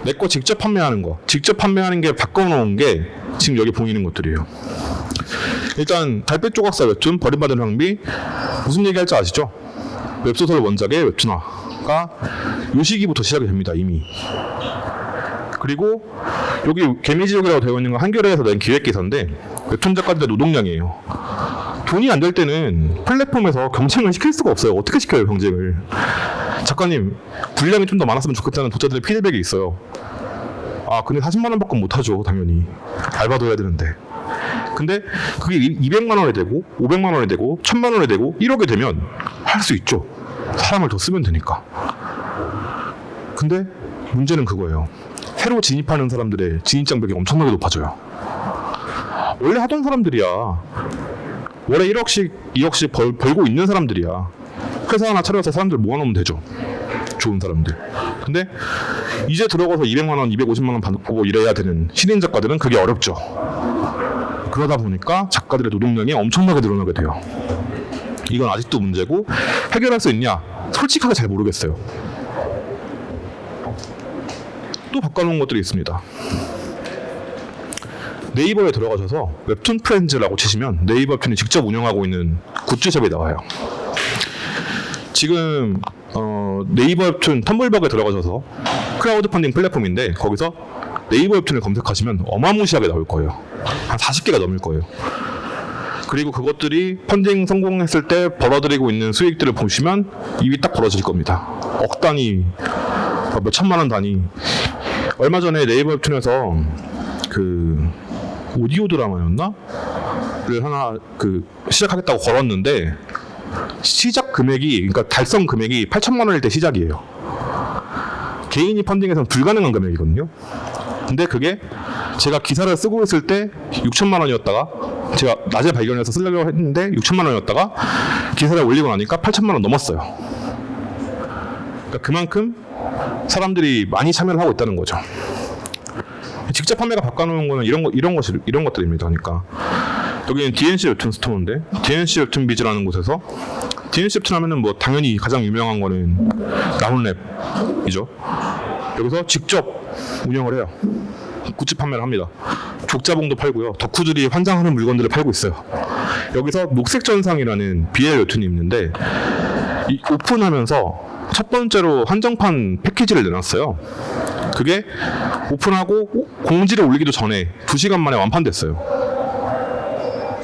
내 거 직접 판매하는 거, 직접 판매하는 게 바꿔놓은 게 지금 여기 보이는 것들이에요. 일단 달빛 조각사 웹툰 버림받은 황비 무슨 얘기할지 아시죠? 웹소설 원작의 웹툰화가 요 시기부터 시작이 됩니다. 이미. 그리고 여기 개미지옥이라고 되어 있는 건 한겨레에서 낸 기획기사인데 웹툰 작가들의 노동량이에요. 돈이 안 될 때는 플랫폼에서 경쟁을 시킬 수가 없어요. 어떻게 시켜요, 경쟁을. 작가님, 분량이 좀 더 많았으면 좋겠다는 독자들의 피드백이 있어요. 아, 근데 40만 원밖에 못하죠, 당연히. 알바도 해야 되는데. 근데 그게 200만 원이 되고 500만 원이 되고 1000만 원이 되고 1억이 되면 할 수 있죠. 사람을 더 쓰면 되니까. 근데 문제는 그거예요. 새로 진입하는 사람들의 진입장벽이 엄청나게 높아져요. 원래 하던 사람들이야. 월에 1억씩, 2억씩 벌고 있는 사람들이야. 회사 하나 차려서 사람들 모아놓으면 되죠. 좋은 사람들. 근데 이제 들어가서 200만 원, 250만 원 받고 일해야 되는 신인 작가들은 그게 어렵죠. 그러다 보니까 작가들의 노동량이 엄청나게 늘어나게 돼요. 이건 아직도 문제고 해결할 수 있냐? 솔직하게 잘 모르겠어요. 또 바꿔놓은 것들이 있습니다. 네이버에 들어가셔서 웹툰 프렌즈라고 치시면 네이버 웹툰이 직접 운영하고 있는 굿즈숍이 나와요. 지금 네이버 웹툰 텀블벅에 들어가셔서 크라우드 펀딩 플랫폼인데 거기서 네이버 웹툰을 검색하시면 어마무시하게 나올 거예요. 한 40개가 넘을 거예요. 그리고 그것들이 펀딩 성공했을 때 벌어들이고 있는 수익들을 보시면 입이 딱 벌어질 겁니다. 억 단위, 몇 천만 원 단위. 얼마 전에 네이버 웹툰에서 그 오디오 드라마였나? 를 하나 시작하겠다고 걸었는데 시작 금액이, 그러니까 달성 금액이 8천만 원일 때 시작이에요. 개인이 펀딩해서는 불가능한 금액이거든요. 근데 그게 제가 기사를 쓰고 있을 때 6천만 원이었다가 제가 낮에 발견해서 쓰려고 했는데 6천만 원이었다가 기사를 올리고 나니까 8천만 원 넘었어요. 그러니까 그만큼 사람들이 많이 참여를 하고 있다는 거죠. 직접 판매가 바꿔놓은 거는 이런 것들입니다. 그러니까 여기는 DNC 웹툰 스토어인데 DNC 웹툰 비즈라는 곳에서 DNC 웹툰 하면은 뭐 당연히 가장 유명한 거는 나훈랩이죠. 여기서 직접 운영을 해요. 굿즈 판매를 합니다. 족자봉도 팔고요. 덕후들이 환장하는 물건들을 팔고 있어요. 여기서 녹색전상이라는 BL 웹툰이 있는데 오픈하면서 첫 번째로 한정판 패키지를 내놨어요. 그게 오픈하고 공지를 올리기도 전에 2시간 만에 완판됐어요.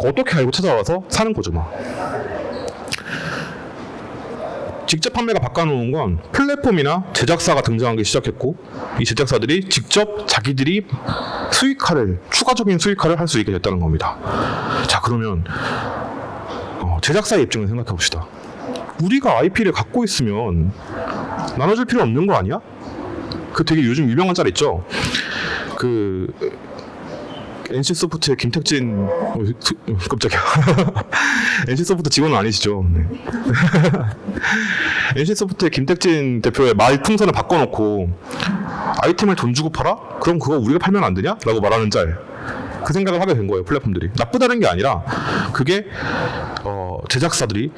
어떻게 알고 찾아와서 사는 거죠, 막. 직접 판매가 바꿔놓은 건 플랫폼이나 제작사가 등장하기 시작했고 이 제작사들이 직접 자기들이 추가적인 수익화를 할 수 있게 됐다는 겁니다. 자, 그러면 제작사의 입장을 생각해 봅시다. 우리가 IP를 갖고 있으면 나눠줄 필요 없는 거 아니야? 그 되게 요즘 유명한 짤 있죠? NC소프트의 김택진 깜짝이야. NC소프트 직원은 아니시죠? 네. NC소프트의 김택진 대표의 말풍선을 바꿔놓고 아이템을 돈 주고 팔아? 그럼 그거 우리가 팔면 안 되냐? 라고 말하는 짤. 그 생각을 하게 된 거예요, 플랫폼들이. 나쁘다는 게 아니라 그게 제작사들이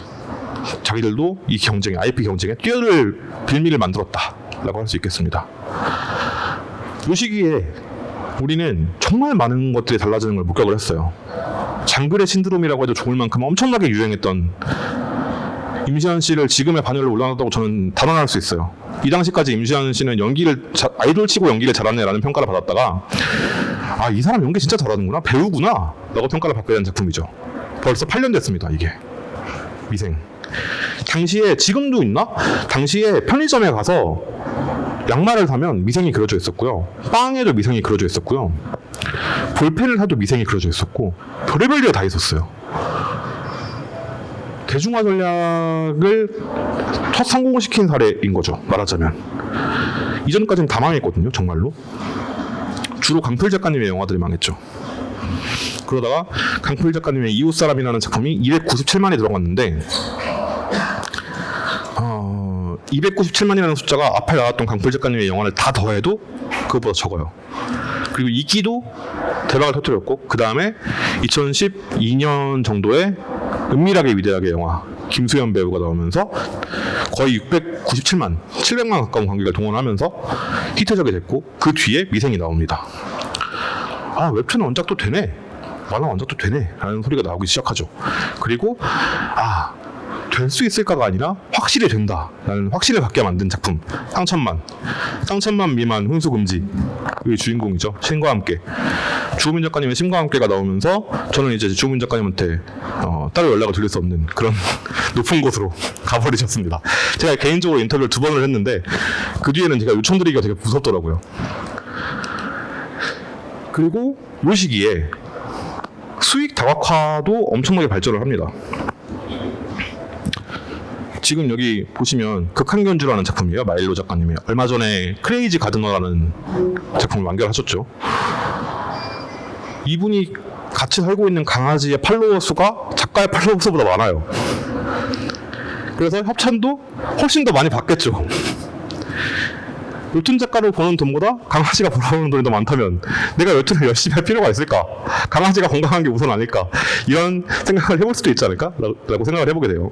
자기들도 이 경쟁에, IP 경쟁에 뛰어들 빌미를 만들었다 라고 할 수 있겠습니다. 이 시기에 우리는 정말 많은 것들이 달라지는 걸 목격을 했어요. 장글의 신드롬이라고 해도 좋을 만큼 엄청나게 유행했던 임시완 씨를 지금의 반열에 올라놨다고 저는 단언할 수 있어요. 이 당시까지 임시완 씨는 아이돌 치고 연기를 잘하네 라는 평가를 받았다가 이 사람 연기 진짜 잘하는구나, 배우구나 라고 평가를 받게 된 작품이죠. 벌써 8년 됐습니다. 이게 미생. 당시에, 지금도 있나? 당시에 편의점에 가서 양말을 사면 미생이 그려져 있었고요. 빵에도 미생이 그려져 있었고요. 볼펜을 사도 미생이 그려져 있었고 별의별 게 다 있었어요. 대중화 전략을 첫 성공시킨 사례인 거죠, 말하자면. 이전까지는 다 망했거든요, 정말로. 주로 강필 작가님의 영화들이 망했죠. 그러다가 강필 작가님의 이웃사람이라는 작품이 297만이 들어갔는데 297만이라는 숫자가 앞에 나왔던 강필 작가님의 영화를 다 더해도 그것보다 적어요. 그리고 이기도 대박을 터뜨렸고 그 다음에 2012년 정도에 은밀하게 위대하게 영화 김수현 배우가 나오면서 거의 697만, 700만 가까운 관객을 동원하면서 히트작이 됐고 그 뒤에 미생이 나옵니다. 웹툰 원작도 되네, 만화 원작도 되네 라는 소리가 나오기 시작하죠. 그리고 될 수 있을까가 아니라 확실히 된다 라는 확신을 갖게 만든 작품 쌍천만 미만 훈수금지의 주인공이죠. 신과 함께, 주호민 작가님의 신과 함께가 나오면서 저는 이제 주호민 작가님한테 따로 연락을 드릴 수 없는 그런 높은 곳으로 가버리셨습니다. 제가 개인적으로 인터뷰를 2번을 했는데 그 뒤에는 제가 요청드리기가 되게 무섭더라고요. 그리고 이 시기에 수익 다각화도 엄청나게 발전을 합니다. 지금 여기 보시면 극한견주라는 작품이에요. 마일로 작가님이 얼마 전에 크레이지 가드너라는 작품을 완결하셨죠. 이분이 같이 살고 있는 강아지의 팔로워 수가 작가의 팔로워 수보다 많아요. 그래서 협찬도 훨씬 더 많이 받겠죠. 웹툰 작가를 버는 돈보다 강아지가 벌어오는 돈이 더 많다면 내가 웹툰을 열심히 할 필요가 있을까? 강아지가 건강한 게 우선 아닐까? 이런 생각을 해볼 수도 있지 않을까? 라고 생각을 해보게 돼요.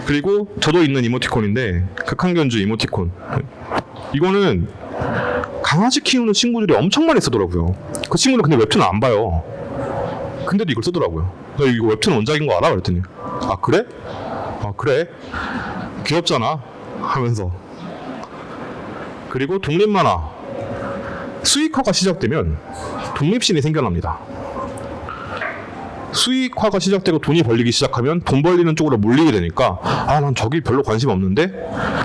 그리고 저도 있는 이모티콘인데 극한견주 이모티콘, 이거는 강아지 키우는 친구들이 엄청 많이 쓰더라고요. 그 친구는 근데 웹툰을 안 봐요. 근데도 이걸 쓰더라고요. 너 이거 웹툰 원작인 거 알아? 그랬더니 아 그래? 아 그래? 귀엽잖아 하면서. 그리고 독립만화 수익화가 시작되면 독립심이 생겨납니다. 수익화가 시작되고 돈이 벌리기 시작하면 돈 벌리는 쪽으로 몰리게 되니까 아 난 저기 별로 관심 없는데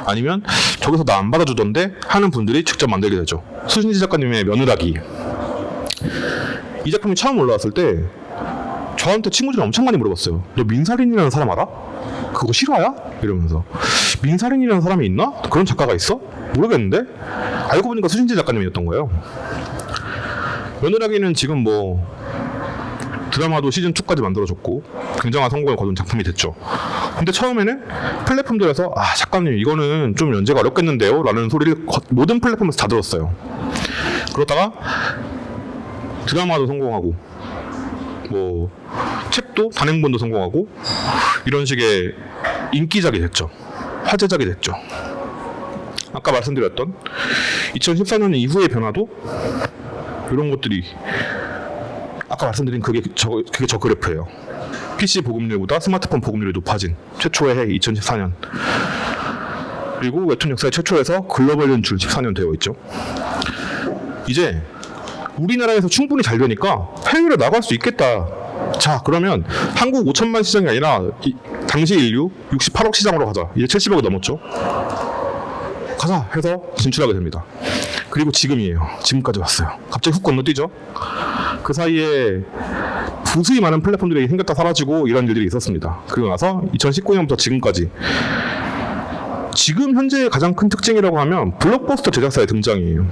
아니면 저기서 나 안 받아주던데 하는 분들이 직접 만들게 되죠. 수신지 작가님의 며느라기 이 작품이 처음 올라왔을 때 저한테 친구들이 엄청 많이 물어봤어요. 너 민사린이라는 사람 알아? 그거 실화야? 이러면서 민사린이라는 사람이 있나? 그런 작가가 있어? 모르겠는데? 알고 보니까 수신지 작가님이었던 거예요. 며느라기는 지금 뭐 드라마도 시즌2까지 만들어줬고 굉장한 성공을 거둔 작품이 됐죠. 근데 처음에는 플랫폼들에서 아 작가님 이거는 좀 연재가 어렵겠는데요? 라는 소리를 모든 플랫폼에서 다 들었어요. 그러다가 드라마도 성공하고 뭐 책도 단행본도 성공하고 이런 식의 인기작이 됐죠. 화제작이 됐죠. 아까 말씀드렸던 2014년 이후의 변화도 이런 것들이 아까 말씀드린 그게 저 그래프예요. PC 보급률보다 스마트폰 보급률이 높아진 최초의 해 2014년. 그리고 웹툰 역사의 최초에서 글로벌 연출 14년 되어 있죠. 이제 우리나라에서 충분히 잘 되니까 해외로 나갈 수 있겠다. 자 그러면 한국 5천만 시장이 아니라 당시 인류 68억 시장으로 가자. 이제 70억이 넘었죠. 가자 해서 진출하게 됩니다. 그리고 지금이에요. 지금까지 왔어요. 갑자기 훅 건너뛰죠. 그 사이에 부수히 많은 플랫폼들이 생겼다 사라지고 이런 일들이 있었습니다. 그리고 나서 2019년부터 지금까지 지금 현재의 가장 큰 특징이라고 하면 블록버스터 제작사의 등장이에요.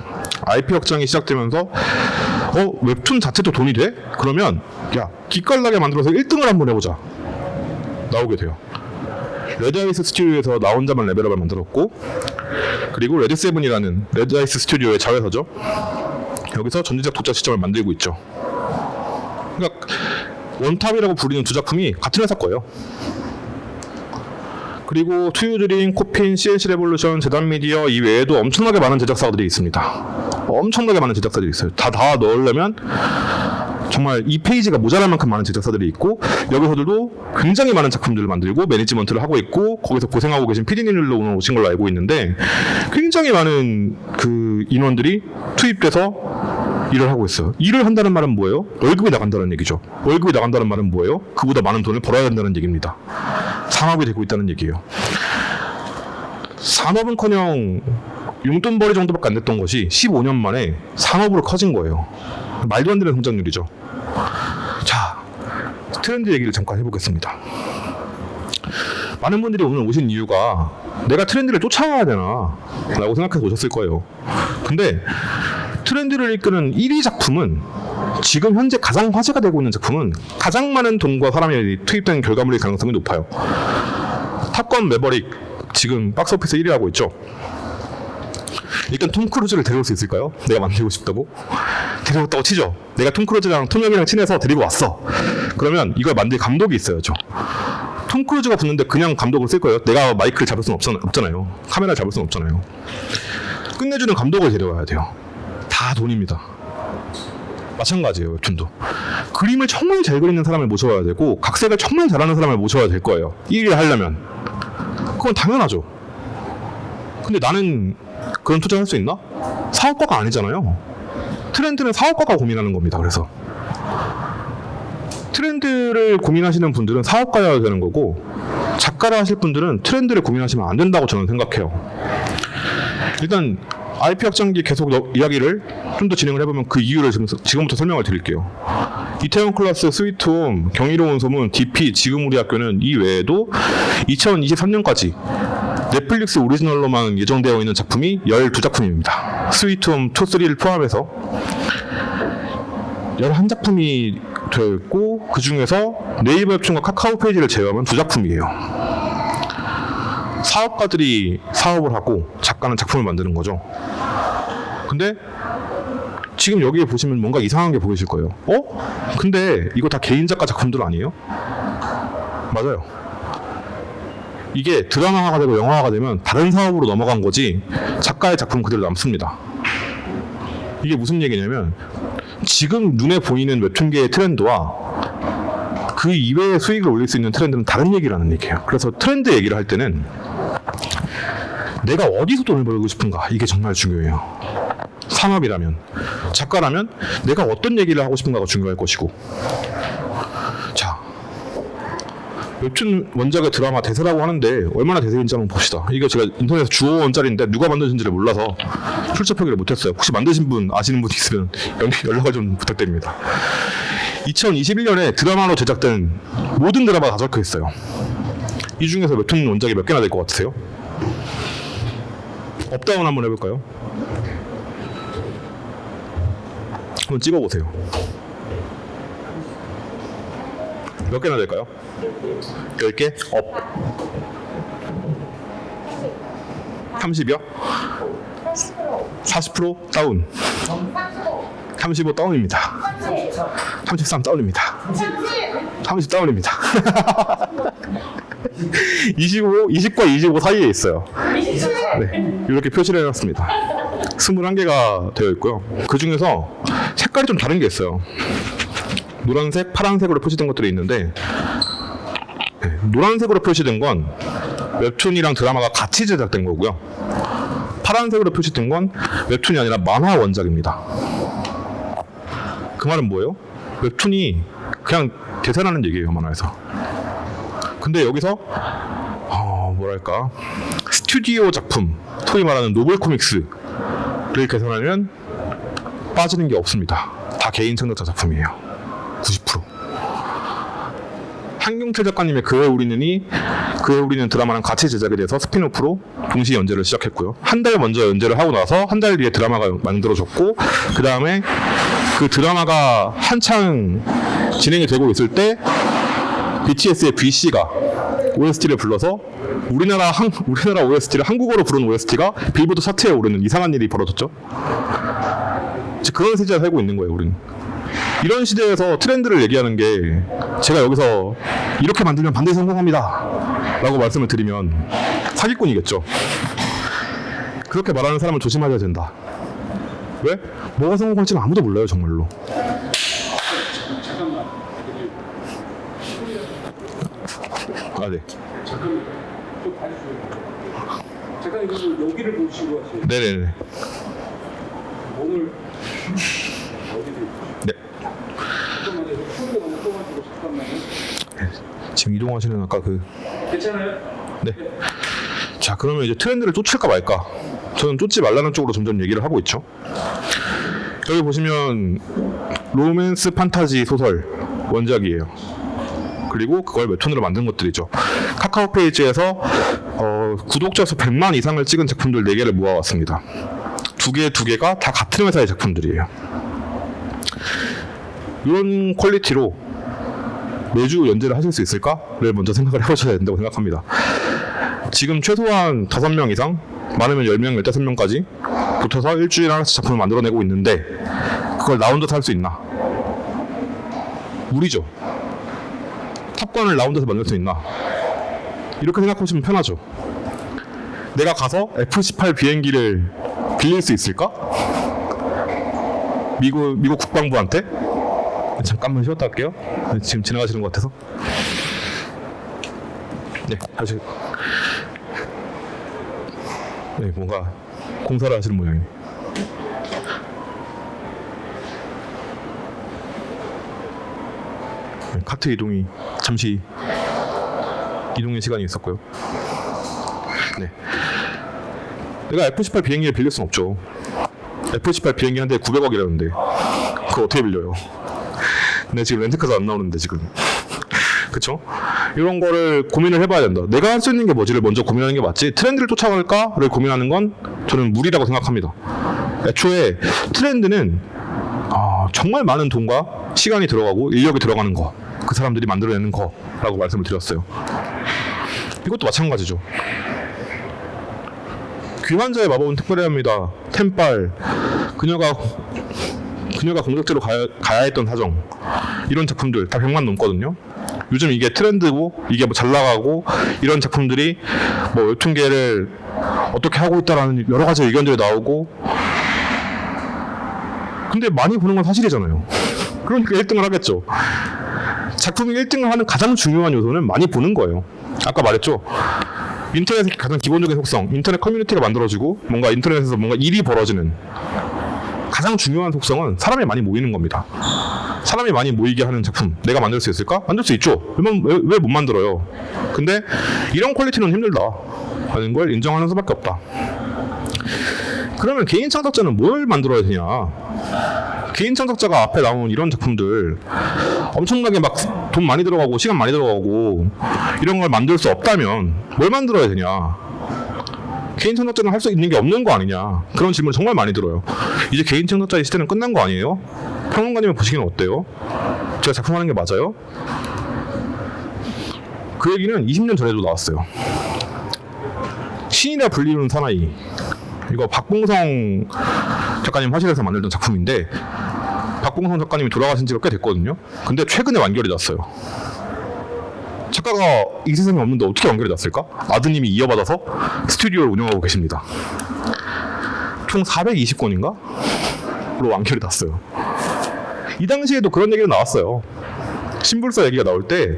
IP 확장이 시작되면서 웹툰 자체도 돈이 돼? 그러면 야 기깔나게 만들어서 1등을 한번 해보자 나오게 돼요. 레드아이스 스튜디오에서 나 혼자만 레벨업을 만들었고 그리고 레드세븐이라는 레드아이스 스튜디오의 자회사죠. 여기서 전지적 독자 시점을 만들고 있죠. 그러니까 원탑이라고 부르는 두 작품이 같은 회사 거예요. 그리고 투유드림, 코핀, CNC 레볼루션, 재단미디어 이 외에도 엄청나게 많은 제작사들이 있습니다. 엄청나게 많은 제작사들이 있어요. 다 넣으려면 정말 이 페이지가 모자랄 만큼 많은 제작사들이 있고 여기서들도 굉장히 많은 작품들을 만들고 매니지먼트를 하고 있고 거기서 고생하고 계신 PD님들로 오늘 오신 걸로 알고 있는데 굉장히 많은 그 인원들이 투입돼서 일을 하고 있어요. 일을 한다는 말은 뭐예요? 월급이 나간다는 얘기죠. 월급이 나간다는 말은 뭐예요? 그보다 많은 돈을 벌어야 된다는 얘기입니다. 산업이 되고 있다는 얘기예요. 산업은커녕 용돈벌이 정도밖에 안 됐던 것이 15년 만에 산업으로 커진 거예요. 말도 안 되는 성장률이죠. 자, 트렌드 얘기를 잠깐 해보겠습니다. 많은 분들이 오늘 오신 이유가 내가 트렌드를 쫓아와야 되나 라고 생각해서 오셨을 거예요. 근데 트렌드를 이끄는 1위 작품은 지금 현재 가장 화제가 되고 있는 작품은 가장 많은 돈과 사람이 투입된 결과물일 가능성이 높아요. 탑건 매버릭 지금 박스오피스 1위 하고 있죠. 일단 톰 크루즈를 데려올 수 있을까요? 내가 만들고 싶다고? 데려왔다고 치죠. 내가 톰 크루즈랑 톰 형이랑 친해서 데리고 왔어. 그러면 이걸 만들 감독이 있어야죠. 톰 크루즈가 붙는데 그냥 감독을 쓸 거예요? 내가 마이크를 잡을 수는 없잖아요. 카메라를 잡을 수는 없잖아요. 끝내주는 감독을 데려와야 돼요. 다 돈입니다. 마찬가지예요. 웹툰도 그림을 정말 잘 그리는 사람을 모셔와야 되고 각색을 정말 잘하는 사람을 모셔야 될 거예요. 1위를 하려면. 그건 당연하죠. 근데 나는 그런 투자를 할 수 있나? 사업가가 아니잖아요. 트렌드는 사업가가 고민하는 겁니다. 그래서 트렌드를 고민하시는 분들은 사업가여야 되는 거고 작가를 하실 분들은 트렌드를 고민하시면 안 된다고 저는 생각해요. 일단 IP 확장기 계속 이야기를 좀 더 진행을 해보면 그 이유를 지금부터 설명을 드릴게요. 이태원 클라스, 스위트홈, 경이로운 소문, DP, 지금 우리 학교는 이 외에도 2023년까지 넷플릭스 오리지널로만 예정되어 있는 작품이 12작품입니다. 스위트홈 2, 3를 포함해서 11작품이 되어 있고 그 중에서 네이버 웹툰과 카카오 페이지를 제외하면 2작품이에요. 사업가들이 사업을 하고 작가는 작품을 만드는 거죠. 근데 지금 여기에 보시면 뭔가 이상한 게 보이실 거예요. 근데 이거 다 개인 작가 작품들 아니에요? 맞아요. 이게 드라마화가 되고 영화화가 되면 다른 사업으로 넘어간 거지 작가의 작품 그대로 남습니다. 이게 무슨 얘기냐면 지금 눈에 보이는 웹툰계의 트렌드와 그 이외의 수익을 올릴 수 있는 트렌드는 다른 얘기라는 얘기예요. 그래서 트렌드 얘기를 할 때는 내가 어디서 돈을 벌고 싶은가, 이게 정말 중요해요. 산업이라면, 작가라면 내가 어떤 얘기를 하고 싶은가가 중요할 것이고. 자, 웹툰 원작의 드라마 대세라고 하는데 얼마나 대세인지 한번 봅시다. 이거 제가 인터넷에서 주워 원짜리인데 누가 만드신지를 몰라서 출처표기를 못했어요. 혹시 만드신 분 아시는 분 있으면 연락을 좀 부탁드립니다. 2021년에 드라마로 제작된 모든 드라마가 다 적혀 있어요. 이 중에서 웹툰 원작이 몇 개나 될 것 같으세요? 업다운 한번 해볼까요? 한번 찍어보세요. 몇 개나 될까요? 10개? 업. 30이요? 40% 다운. 35 다운입니다. 33 다운입니다. 30 다운입니다. 20과 25 사이에 있어요. 네, 이렇게 표시를 해놨습니다. 21개가 되어 있고요. 그 중에서 색깔이 좀 다른 게 있어요. 노란색, 파란색으로 표시된 것들이 있는데, 네, 노란색으로 표시된 건 웹툰이랑 드라마가 같이 제작된 거고요. 파란색으로 표시된 건 웹툰이 아니라 만화 원작입니다. 그 말은 뭐예요? 웹툰이 그냥 계산하는 얘기예요, 만화에서. 근데 여기서 뭐랄까, 스튜디오 작품, 소위 말하는 노블 코믹스를 계산하면 빠지는 게 없습니다. 다 개인 창작자 작품이에요. 90%. 한경철 작가님의 그에 우리는 드라마랑 같이 제작이 돼서 스핀오프로 동시 연재를 시작했고요. 한 달 먼저 연재를 하고 나서 한 달 뒤에 드라마가 만들어졌고, 그 다음에 그 드라마가 한창 진행이 되고 있을 때 BTS의 B씨가 OST를 불러서 우리나라 OST를 한국어로 부른 OST가 빌보드 차트에 오르는 이상한 일이 벌어졌죠. 그런 시대에 살고 있는 거예요, 우리는. 이런 시대에서 트렌드를 얘기하는 게, 제가 여기서 이렇게 만들면 반드시 성공합니다 라고 말씀을 드리면 사기꾼이겠죠. 그렇게 말하는 사람을 조심하셔야 된다. 왜? 뭐가 성공할지는 아무도 몰라요, 정말로. 아, 네. 잠깐만, 좀 봐주세요. 잠깐 이거 여기를 보시고 하세요. 네네네. 오늘 어디를? 네. 잠깐만요. 소리가 너무 커가지고 잠깐만요. 지금 이동하시는 아까 그. 괜찮아요? 네. 자, 그러면 이제 트렌드를 쫓을까 말까? 저는 쫓지 말라는 쪽으로 점점 얘기를 하고 있죠. 여기 보시면 로맨스 판타지 소설 원작이에요. 그리고 그걸 웹툰으로 만든 것들이죠. 카카오 페이지에서 구독자 수 100만 이상을 찍은 작품들 4개를 모아왔습니다. 두 개가 다 같은 회사의 작품들이에요. 이런 퀄리티로 매주 연재를 하실 수 있을까를 먼저 생각을 해보셔야 된다고 생각합니다. 지금 최소한 5명 이상, 많으면 10명, 15명까지 붙어서 일주일에 하나씩 작품을 만들어내고 있는데, 그걸 나 혼자서 할 수 있나? 무리죠. 탑건을 나 혼자서 만들 수 있나? 이렇게 생각하시면 편하죠. 내가 가서 F-18 비행기를 빌릴 수 있을까? 미국 국방부한테? 잠깐만 쉬었다 할게요. 지금 지나가시는 것 같아서. 네, 다시. 네, 뭔가 공사를 하시는 모양이에요. 네, 카트 이동이 잠시 이동의 시간이 있었고요. 네, 내가 F-18 비행기를 빌릴 순 없죠. F-18 비행기 한 대에 900억이라는데 그거 어떻게 빌려요? 근데 지금 렌트카도 안 나오는데 지금. 그쵸? 이런 거를 고민을 해봐야 된다. 내가 할 수 있는 게 뭐지를 먼저 고민하는 게 맞지, 트렌드를 쫓아갈까를 고민하는 건 저는 무리라고 생각합니다. 애초에 트렌드는 정말 많은 돈과 시간이 들어가고 인력이 들어가는 거, 그 사람들이 만들어내는 거라고 말씀을 드렸어요. 이것도 마찬가지죠. 귀환자의 마법은 특별해합니다. 템빨, 그녀가 공작제로 가야 했던 사정, 이런 작품들 다 100만 넘거든요. 요즘 이게 트렌드고 이게 뭐 잘 나가고 이런 작품들이 뭐 웹툰계를 어떻게 하고 있다라는 여러 가지 의견들이 나오고, 근데 많이 보는 건 사실이잖아요. 그러니까 1등을 하겠죠. 작품이 1등을 하는 가장 중요한 요소는 많이 보는 거예요. 아까 말했죠. 인터넷의 가장 기본적인 속성, 인터넷 커뮤니티가 만들어지고 뭔가 인터넷에서 뭔가 일이 벌어지는 가장 중요한 속성은 사람이 많이 모이는 겁니다. 사람이 많이 모이게 하는 작품 내가 만들 수 있을까? 만들 수 있죠. 왜 못 만들어요? 근데 이런 퀄리티는 힘들다 하는 걸 인정하는 수밖에 없다. 그러면 개인 창작자는 뭘 만들어야 되냐? 개인 창작자가 앞에 나온 이런 작품들 엄청나게 막 돈 많이 들어가고 시간 많이 들어가고 이런 걸 만들 수 없다면 뭘 만들어야 되냐? 개인 창작자는 할 수 있는 게 없는 거 아니냐? 그런 질문 정말 많이 들어요. 이제 개인 창작자의 시대는 끝난 거 아니에요? 평론가님은 보시기는 어때요? 제가 작품하는 게 맞아요? 그 얘기는 20년 전에도 나왔어요. 신이라 불리는 사나이, 이거 박봉성 작가님 화실에서 만들던 작품인데 박봉성 작가님이 돌아가신 지가 꽤 됐거든요. 근데 최근에 완결이 났어요. 작가가 이 세상에 없는데 어떻게 완결이 났을까? 아드님이 이어받아서 스튜디오를 운영하고 계십니다. 총 420권인가? 로 완결이 났어요. 이 당시에도 그런 얘기가 나왔어요. 신불사 얘기가 나올 때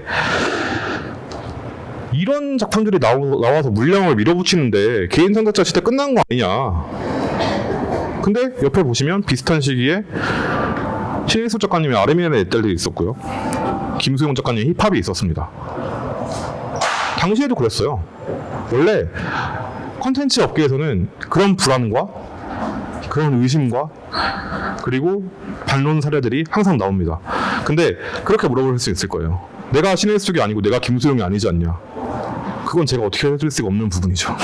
이런 작품들이 나와서 물량을 밀어붙이는데 개인 창작자 시대 끝난 거 아니냐. 근데 옆에 보시면 비슷한 시기에 신일수 작가님의 아르미안의 딸들이 있었고요. 김수용 작가님의 힙합이 있었습니다. 당시에도 그랬어요. 원래 콘텐츠 업계에서는 그런 불안과 그런 의심과 그리고 반론 사례들이 항상 나옵니다. 근데 그렇게 물어볼 수 있을 거예요. 내가 신일수 쪽이 아니고 내가 김수용이 아니지 않냐. 그건 제가 어떻게 해줄 수가 없는 부분이죠.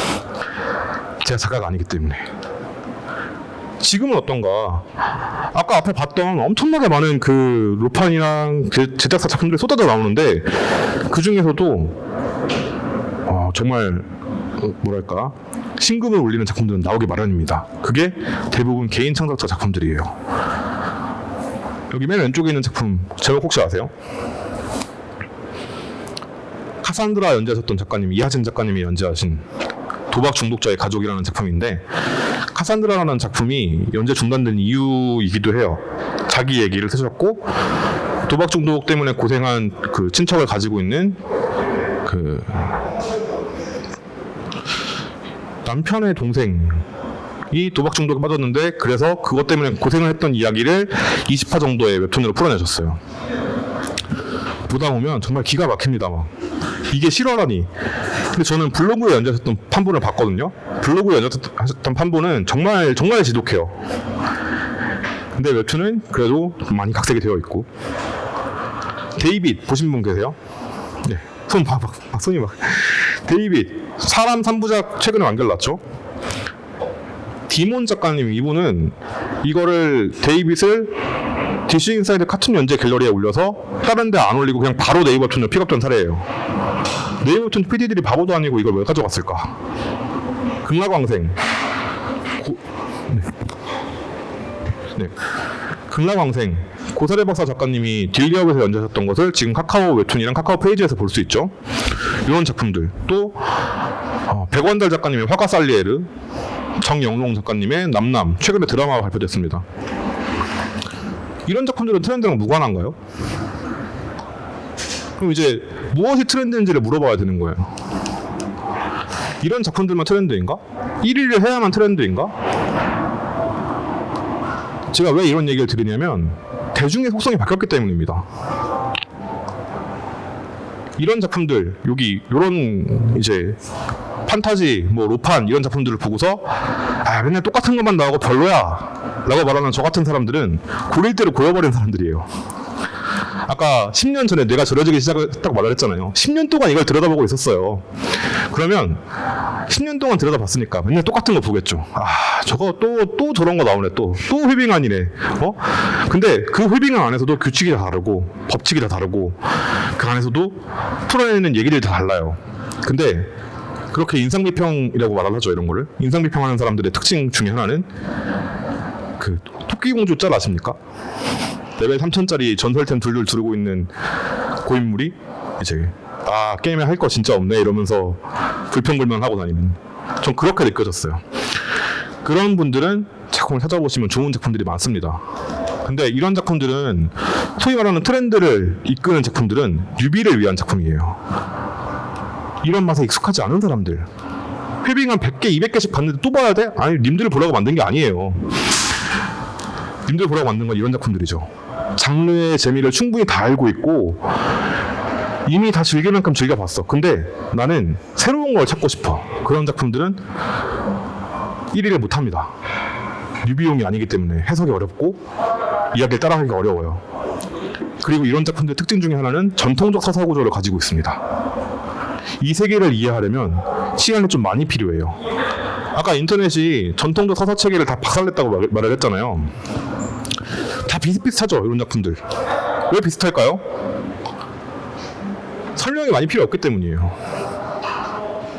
제가 작가가 아니기 때문에. 지금은 어떤가? 아까 앞에 봤던 엄청나게 많은 그 로판이랑 제작사 작품들이 쏟아져 나오는데 그 중에서도 정말 뭐랄까 신금을 울리는 작품들은 나오기 마련입니다. 그게 대부분 개인 창작자 작품들이에요. 여기 맨 왼쪽에 있는 작품 제목 혹시 아세요? 카산드라 연재하셨던 작가님 이하진 작가님이 연재하신 도박 중독자의 가족이라는 작품인데 카산드라라는 작품이 연재 중단된 이유이기도 해요. 자기 얘기를 쓰셨고 도박 중독 때문에 고생한 그 친척을 가지고 있는 그 남편의 동생이 도박 중독에 빠졌는데 그래서 그것 때문에 고생을 했던 이야기를 20화 정도의 웹툰으로 풀어내셨어요. 보다 보면 정말 기가 막힙니다. 막 이게 실화라니. 근데 저는 블로그에 연재하셨던 판본을 봤거든요. 블로그에 연재하셨던 판본은 정말 지독해요. 근데 웹툰은 그래도 많이 각색이 되어 있고. 데이빗 보신 분 계세요? 네. 손이 막. 데이빗 사람 3부작 최근에 완결 났죠. 디몬 작가님 이분은 이거를 데이빗을 DC 인사이드 카툰 연재 갤러리에 올려서 다른 데 안 올리고 그냥 바로 네이버 툰을 픽업된 사례예요. 네이버 툰 PD들이 바보도 아니고 이걸 왜 가져갔을까? 극락왕생 네. 극락왕생 고사리 박사 작가님이 딜리업에서 연재하셨던 것을 지금 카카오 웹툰이랑 카카오 페이지에서 볼 수 있죠. 이런 작품들 또 백원달 작가님의 화가살리에르, 정영롱 작가님의 남남 최근에 드라마가 발표됐습니다. 이런 작품들은 트렌드랑 무관한가요? 그럼 이제 무엇이 트렌드인지를 물어봐야 되는 거예요. 이런 작품들만 트렌드인가? 1위를 해야만 트렌드인가? 제가 왜 이런 얘기를 드리냐면 대중의 속성이 바뀌었기 때문입니다. 이런 작품들 여기 이런 이제 판타지 뭐 로판 이런 작품들을 보고서 맨날 똑같은 것만 나오고 별로야 라고 말하는 저 같은 사람들은 고릴 대로 고여버린 사람들이에요. 아까 10년 전에 뇌가 절여지기 시작했다고 말을 했잖아요. 10년 동안 이걸 들여다보고 있었어요. 그러면 10년 동안 들여다봤으니까 맨날 똑같은 거 보겠죠. 저거 또 저런 거 나오네. 또 휘빙안이네. 근데 그 휘빙안 안에서도 규칙이 다 다르고 법칙이 다 다르고 그 안에서도 풀어내는 얘기들이 다 달라요. 근데 그렇게 인상비평이라고 말을 하죠. 이런 거를 인상비평하는 사람들의 특징 중에 하나는 그 토끼공주 짤 아십니까? 레벨 3000짜리 전설템 둘둘 두르고 있는 고인물이 이제 게임에 할 거 진짜 없네 이러면서 불평불만하고 다니는, 전 그렇게 느껴졌어요. 그런 분들은 작품을 찾아보시면 좋은 작품들이 많습니다. 근데 이런 작품들은 소위 말하는 트렌드를 이끄는 작품들은 뉴비를 위한 작품이에요. 이런 맛에 익숙하지 않은 사람들, 회빙 한 100개, 200개씩 봤는데 또 봐야 돼? 아니, 님들을 보라고 만든 게 아니에요. 님들 보라고 만든 건 이런 작품들이죠. 장르의 재미를 충분히 다 알고 있고 이미 다 즐길 만큼 즐겨봤어. 근데 나는 새로운 걸 찾고 싶어. 그런 작품들은 1위를 못합니다. 뉴비용이 아니기 때문에 해석이 어렵고 이야기를 따라가기가 어려워요. 그리고 이런 작품들의 특징 중에 하나는 전통적 서사 구조를 가지고 있습니다. 이 세계를 이해하려면 시간이 좀 많이 필요해요. 아까 인터넷이 전통적 서사 체계를 다 박살냈다고 말을 했잖아요. 다 비슷비슷하죠, 이런 작품들. 왜 비슷할까요? 설명이 많이 필요 없기 때문이에요.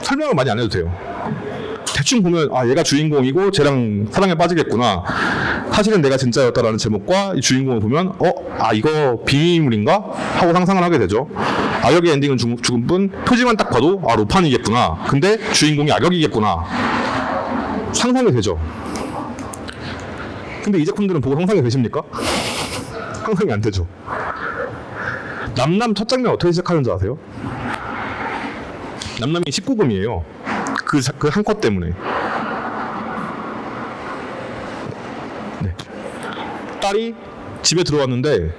설명을 많이 안 해도 돼요. 대충 보면 아, 얘가 주인공이고 쟤랑 사랑에 빠지겠구나. 사실은 내가 진짜였다라는 제목과 이 주인공을 보면 아, 이거 비밀인가? 하고 상상을 하게 되죠. 악역의 엔딩은 죽은 뿐 표지만 딱 봐도 아, 로판이겠구나. 근데 주인공이 악역이겠구나. 상상이 되죠. 근데 이 작품들은 보고 상상이 되십니까? 상상이 안 되죠. 남남 첫 장면 어떻게 시작하는 줄 아세요? 남남이 19금이에요. 그 한 컷 때문에. 네. 딸이 집에 들어왔는데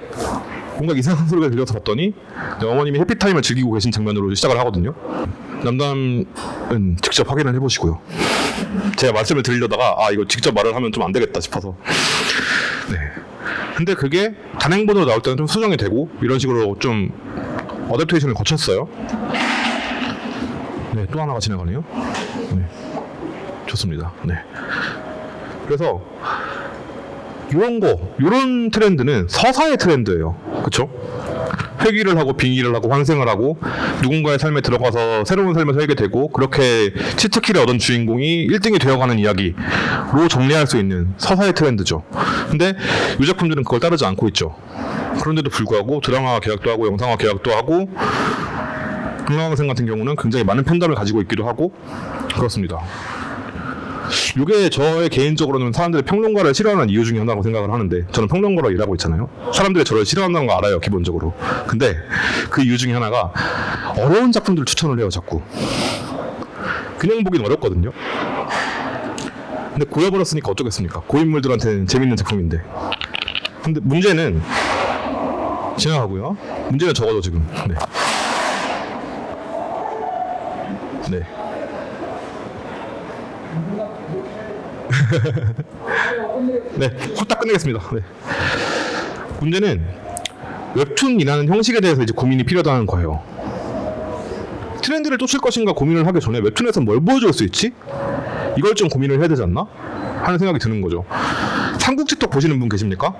뭔가 이상한 소리가 들려서 봤더니 어머님이 해피타임을 즐기고 계신 장면으로 시작을 하거든요. 남남은 직접 확인을 해보시고요. 제가 말씀을 드리려다가 아, 이거 직접 말을 하면 좀 안 되겠다 싶어서. 네. 근데 그게 단행본으로 나올 때는 좀 수정이 되고 이런 식으로 좀 어댑테이션을 거쳤어요. 네, 또 하나가 지나가네요. 네, 좋습니다. 네. 그래서 이런 트렌드는 서사의 트렌드예요. 그렇죠? 회귀를 하고 빙의를 하고 환생을 하고 누군가의 삶에 들어가서 새로운 삶을 살게 되고 그렇게 치트키를 얻은 주인공이 1등이 되어가는 이야기로 정리할 수 있는 서사의 트렌드죠. 근데 이 작품들은 그걸 따르지 않고 있죠. 그런데도 불구하고 드라마 계약도 하고 영상화 계약도 하고 금강학생 같은 경우는 굉장히 많은 팬덤을 가지고 있기도 하고 그렇습니다. 이게 저의 개인적으로는 사람들이 평론가를 싫어하는 이유 중에 하나라고 생각을 하는데 저는 평론가로 일하고 있잖아요. 사람들이 저를 싫어한다는 거 알아요, 기본적으로. 근데 그 이유 중에 하나가 어려운 작품들을 추천을 해요, 자꾸. 그냥 보긴 어렵거든요. 근데 고여버렸으니까 어쩌겠습니까? 고인물들한테는 재밌는 작품인데. 근데 문제는 지나가고요. 문제는 적어도 지금. 네. 네. 네, 후딱 끝내겠습니다. 네. 문제는 웹툰이라는 형식에 대해서 이제 고민이 필요하다는 거예요. 트렌드를 쫓을 것인가 고민을 하기 전에 웹툰에서 뭘 보여줄 수 있지? 이걸 좀 고민을 해야 되지 않나? 하는 생각이 드는 거죠. 삼국지톡 보시는 분 계십니까?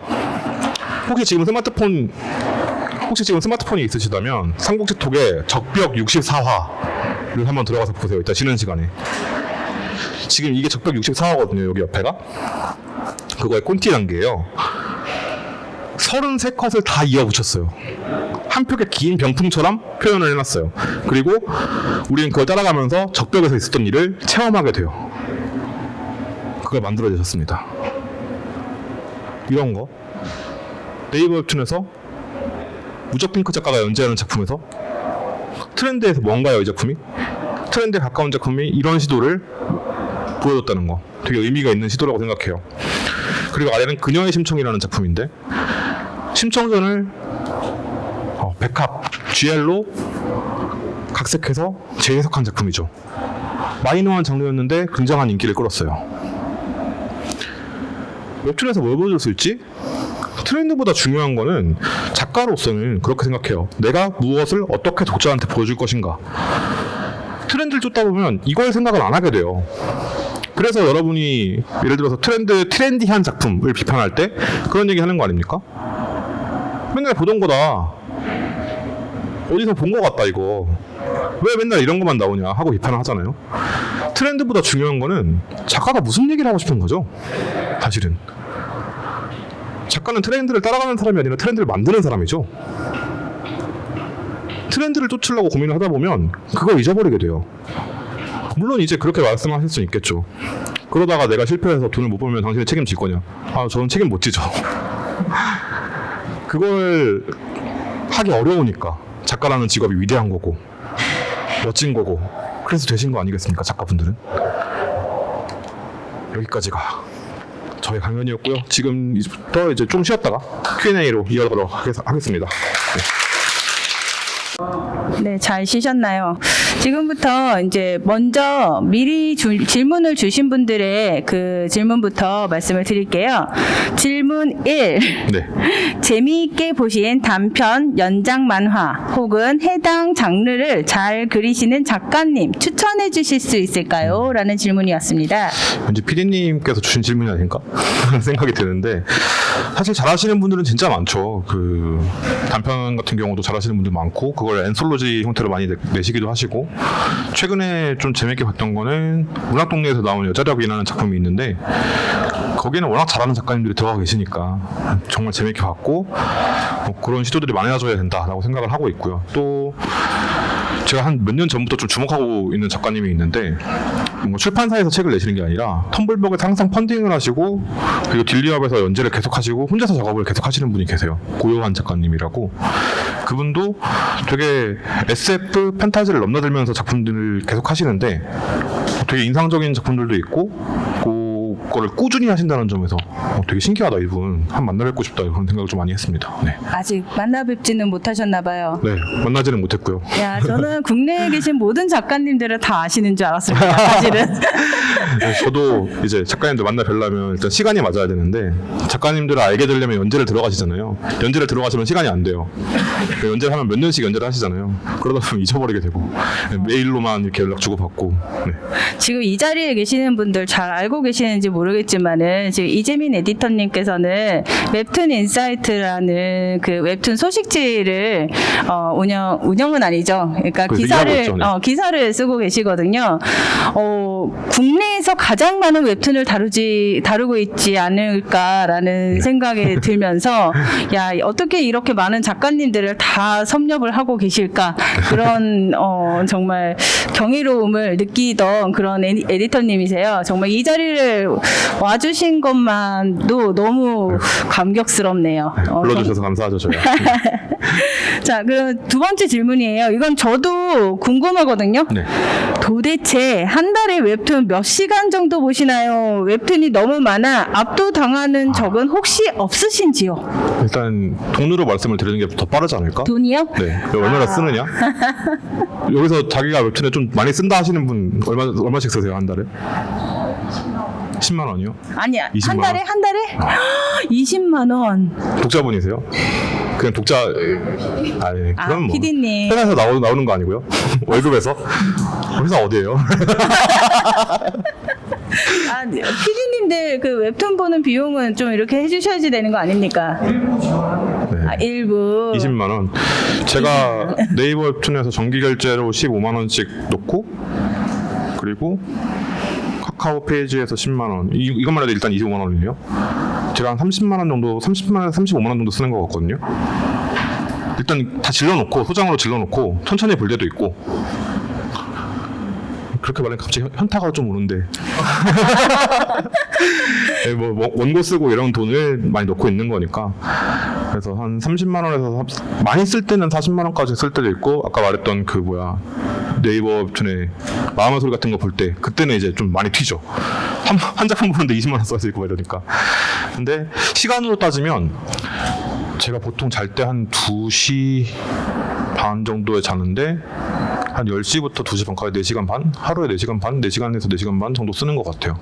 혹시 지금 스마트폰이 있으시다면 삼국지톡에 적벽 64화를 한번 들어가서 보세요. 이따 쉬는 시간에. 지금 이게 적벽 64화거든요. 여기 옆에가. 그거의 꼰티 단계예요. 33컷을 다 이어붙였어요. 한 벽의 긴 병풍처럼 표현을 해놨어요. 그리고 우리는 그걸 따라가면서 적벽에서 있었던 일을 체험하게 돼요. 그걸 만들어내셨습니다. 이런 거 네이버 웹툰에서 무적핑크 작가가 연재하는 작품에서 트렌드에서 뭔가요, 이 작품이? 트렌드에 가까운 작품이 이런 시도를 보여줬다는 거 되게 의미가 있는 시도라고 생각해요. 그리고 아래는 그녀의 심청이라는 작품인데 심청전을 백합, GL로 각색해서 재해석한 작품이죠. 마이너한 장르였는데 굉장한 인기를 끌었어요. 웹툰에서 뭘 보여줄 수 있지? 트렌드보다 중요한 거는 작가로서는 그렇게 생각해요. 내가 무엇을 어떻게 독자한테 보여줄 것인가. 트렌드를 쫓다 보면 이걸 생각을 안 하게 돼요. 그래서 여러분이 예를 들어서 트렌디한 작품을 비판할 때 그런 얘기 하는 거 아닙니까? 맨날 보던 거다. 어디서 본 거 같다 이거. 왜 맨날 이런 것만 나오냐 하고 비판을 하잖아요. 트렌드보다 중요한 거는 작가가 무슨 얘기를 하고 싶은 거죠. 사실은. 작가는 트렌드를 따라가는 사람이 아니라 트렌드를 만드는 사람이죠. 트렌드를 쫓으려고 고민을 하다 보면 그걸 잊어버리게 돼요. 물론 이제 그렇게 말씀하실 수 있겠죠. 그러다가 내가 실패해서 돈을 못 벌면 당신이 책임질 거냐? 아, 저는 책임 못 지죠. 그걸 하기 어려우니까 작가라는 직업이 위대한 거고 멋진 거고 그래서 되신 거 아니겠습니까, 작가분들은? 여기까지가 저의 강연이었고요. 지금 이제부터 이제 좀 쉬었다가 Q&A로 이어가도록 하겠습니다. 네, 잘 쉬셨나요? 지금부터 이제 먼저 미리 질문을 주신 분들의 그 질문부터 말씀을 드릴게요. 질문 1. 네. 재미있게 보신 단편, 연장 만화 혹은 해당 장르를 잘 그리시는 작가님 추천해 주실 수 있을까요? 라는 질문이었습니다. 왠지 PD님께서 주신 질문이 아닌가 하는 생각이 드는데 사실 잘하시는 분들은 진짜 많죠. 그 단편 같은 경우도 잘하시는 분들 많고 그걸 엔솔로지 형태로 많이 내시기도 하시고 최근에 좀 재밌게 봤던 거는 문학동네에서 나온 여자력이라는 작품이 있는데 거기는 워낙 잘하는 작가님들이 들어가 계시니까 정말 재밌게 봤고 뭐 그런 시도들이 많아져야 된다라고 생각을 하고 있고요. 또 제가 한 몇 년 전부터 좀 주목하고 있는 작가님이 있는데 뭔가 출판사에서 책을 내시는 게 아니라 텀블벅에서 항상 펀딩을 하시고 그리고 딜리업에서 연재를 계속 하시고 혼자서 작업을 계속 하시는 분이 계세요. 고요한 작가님이라고. 그분도 되게 SF 판타지를 넘나들면서 작품들을 계속 하시는데 되게 인상적인 작품들도 있고 그거를 꾸준히 하신다는 점에서 되게 신기하다 이분. 한 만나 뵙고 싶다 그런 생각을 좀 많이 했습니다. 네. 아직 만나 뵙지는 못하셨나 봐요. 네, 만나지는 못했고요. 야, 저는 국내에 계신 모든 작가님들을 다 아시는 줄 알았습니다. 사실은. 네, 저도 이제 작가님들 만나 뵈려면 일단 시간이 맞아야 되는데 작가님들을 알게 되려면 연재를 들어가시잖아요. 연재를 들어가시면 시간이 안 돼요. 연재를 하면 몇 년씩 연재를 하시잖아요. 그러다 보면 잊어버리게 되고 메일로만 이렇게 연락 주고받고. 네. 지금 이 자리에 계시는 분들 잘 알고 계시는지 모르겠지만은 지금 이재민 에디터님께서는 웹툰 인사이트라는 그 웹툰 소식지를 운영은 아니죠. 그러니까 일하고 있죠, 네. 기사를 쓰고 계시거든요. 국내에서 가장 많은 웹툰을 다루고 있지 않을까라는 생각이 들면서 야, 어떻게 이렇게 많은 작가님들을 다 섭렵을 하고 계실까 그런 정말 경이로움을 느끼던 그런 에디터님이세요. 정말 이 자리를 와주신 것만도 너무 감격스럽네요. 불러주셔서 감사하죠, 저희가. 자, 그럼 두 번째 질문이에요. 이건 저도 궁금하거든요. 네. 도대체 한 달에 웹툰 몇 시간 정도 보시나요? 웹툰이 너무 많아 압도당하는 적은 혹시 없으신지요? 일단 돈으로 말씀을 드리는 게 더 빠르지 않을까? 돈이요? 네. 얼마나 쓰느냐? 여기서 자기가 웹툰에 좀 많이 쓴다 하시는 분 얼마씩 쓰세요, 한 달에? 10만 원이요? 아니야. 20만 원? 한 달에 20만 원. 독자분이세요? 그냥 독자 아니 그건 뭐 PD님. 회사에서 나오는 거 아니고요? 월급에서? 회사 어디예요? PD님들 그 웹툰 보는 비용은 좀 이렇게 해주셔야지 되는 거 아닙니까? 네. 일부. 20만 원. 제가 네이버 웹툰에서 정기 결제로 15만 원씩 넣고 그리고 카카오 페이지에서 10만 원. 이것만 해도 일단 25만 원이네요. 제가 한 30만 원 정도, 30만 원, 35만 원 정도 쓰는 것 같거든요. 일단 다 질러놓고 소장으로 질러놓고 천천히 볼 때도 있고. 그렇게 말하면 갑자기 현타가 좀 오는데 네, 뭐 원고 쓰고 이런 돈을 많이 넣고 있는 거니까 그래서 한 30만 원에서 많이 쓸 때는 40만 원까지 쓸 때도 있고 아까 말했던 그 네이버 웹툰에 마음의 소리 같은 거 볼 때 그때는 이제 좀 많이 튀죠. 한 작품 보는데 20만 원 써야 되고 이러니까. 근데 시간으로 따지면 제가 보통 잘 때 한 2시 반 정도에 자는데 한 10시부터 2시 반까지 4시간 반? 하루에 4시간 반? 4시간에서 4시간 반 정도 쓰는 것 같아요.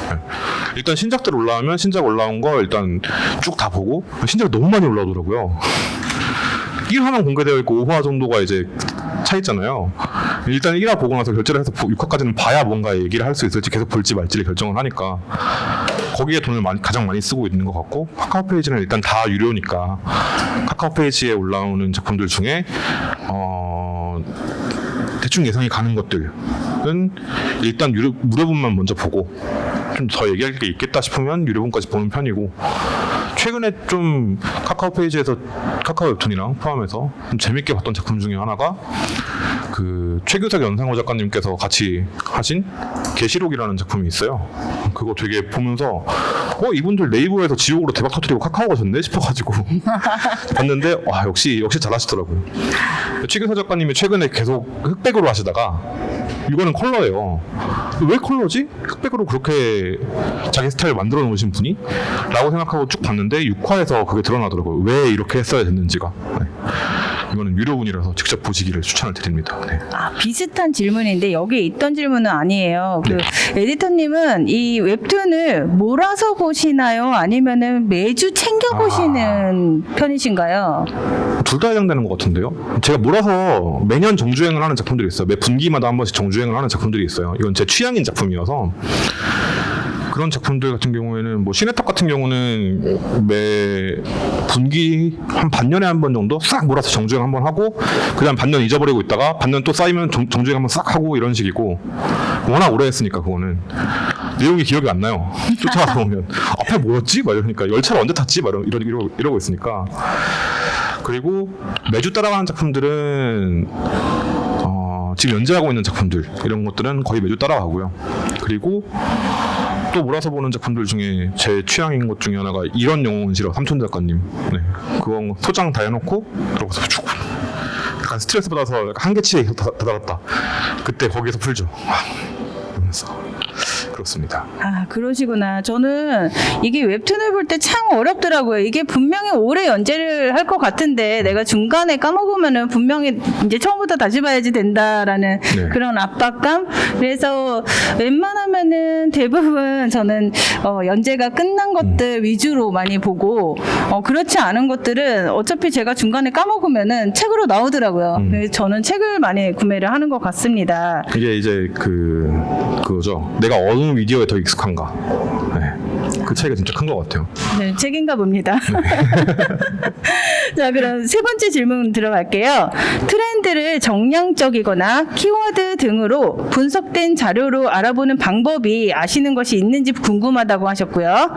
네. 일단 신작들 올라오면 신작 올라온 거 일단 쭉 다 보고 신작이 너무 많이 올라오더라고요. 1화만 공개되어 있고 5화 정도가 이제 차 있잖아요. 일단 1화 보고 나서 결제를 해서 6화까지는 봐야 뭔가 얘기를 할 수 있을지 계속 볼지 말지를 결정을 하니까 거기에 돈을 가장 많이 쓰고 있는 것 같고 카카오 페이지는 일단 다 유료니까 카카오 페이지에 올라오는 작품들 중에 대충 예상이 가는 것들은 일단 무료분만 먼저 보고 좀 더 얘기할 게 있겠다 싶으면 유료분까지 보는 편이고 최근에 좀 카카오 페이지에서 카카오 웹툰이랑 포함해서 좀 재밌게 봤던 작품 중에 하나가 그 최규석 연상호 작가님께서 같이 하신 계시록이라는 작품이 있어요. 그거 되게 보면서 이분들 네이버에서 지옥으로 대박 터뜨리고 카카오 가셨네 싶어가지고 봤는데 와 역시 잘하시더라고요. 최규석 작가님이 최근에 계속 흑백으로 하시다가 이거는 컬러예요. 왜 컬러지? 흑백으로 그렇게 자기 스타일 만들어 놓으신 분이? 라고 생각하고 쭉 봤는데 6화에서 그게 드러나더라고요. 왜 이렇게 했어야 됐는지가. 네. 이거는 유료분이라서 직접 보시기를 추천을 드립니다. 네. 비슷한 질문인데 여기에 있던 질문은 아니에요. 그 에디터님은 이 웹툰을 몰아서 보시나요? 아니면은 매주 챙겨 보시는 편이신가요? 둘 다 해당되는 것 같은데요. 제가 몰아서 매년 정주행을 하는 작품들이 있어요. 매 분기마다 한 번씩 정주행을 하는 작품들이 있어요. 이건 제 취향인 작품이어서 그런 작품들 같은 경우에는 뭐 시네탑 같은 경우는 매 분기 한 반년에 한 번 정도 싹 몰아서 정주행 한번 하고 그다음 반년 잊어버리고 있다가 반년 또 쌓이면 정주행 한번 싹 하고 이런 식이고 워낙 오래 했으니까 그거는 내용이 기억이 안 나요. 쫓아가서 보면 앞에 뭐였지? 막 이러니까 열차를 언제 탔지? 막 이러고 있으니까. 그리고 매주 따라가는 작품들은 지금 연재하고 있는 작품들 이런 것들은 거의 매주 따라가고요. 그리고 또 몰아서 보는 작품들 중에 제 취향인 것 중에 하나가 이런 영웅은 싫어 삼촌 작가님. 네, 그거 소장 다 해놓고 들어가서 쭉 약간 스트레스 받아서 약간 한계치에 다다랐다. 그때 거기서 풀죠. 이러면서 그렇습니다. 그러시구나. 저는 이게 웹툰을 볼 때 참 어렵더라고요. 이게 분명히 오래 연재를 할 것 같은데 내가 중간에 까먹으면은 분명히 이제 처음부터 다시 봐야지 된다라는 네. 그런 압박감. 그래서 웬만하면은 대부분 저는 연재가 끝난 것들 위주로 많이 보고 그렇지 않은 것들은 어차피 제가 중간에 까먹으면은 책으로 나오더라고요. 그래서 저는 책을 많이 구매를 하는 것 같습니다. 이게 이제 그거죠. 내가 어느 미디어에 더 익숙한가. 네. 그 차이가 진짜 큰 것 같아요. 네, 책인가 봅니다. 자, 그럼 세 번째 질문 들어갈게요. 트렌드를 정량적이거나 키워드 등으로 분석된 자료로 알아보는 방법이 아시는 것이 있는지 궁금하다고 하셨고요.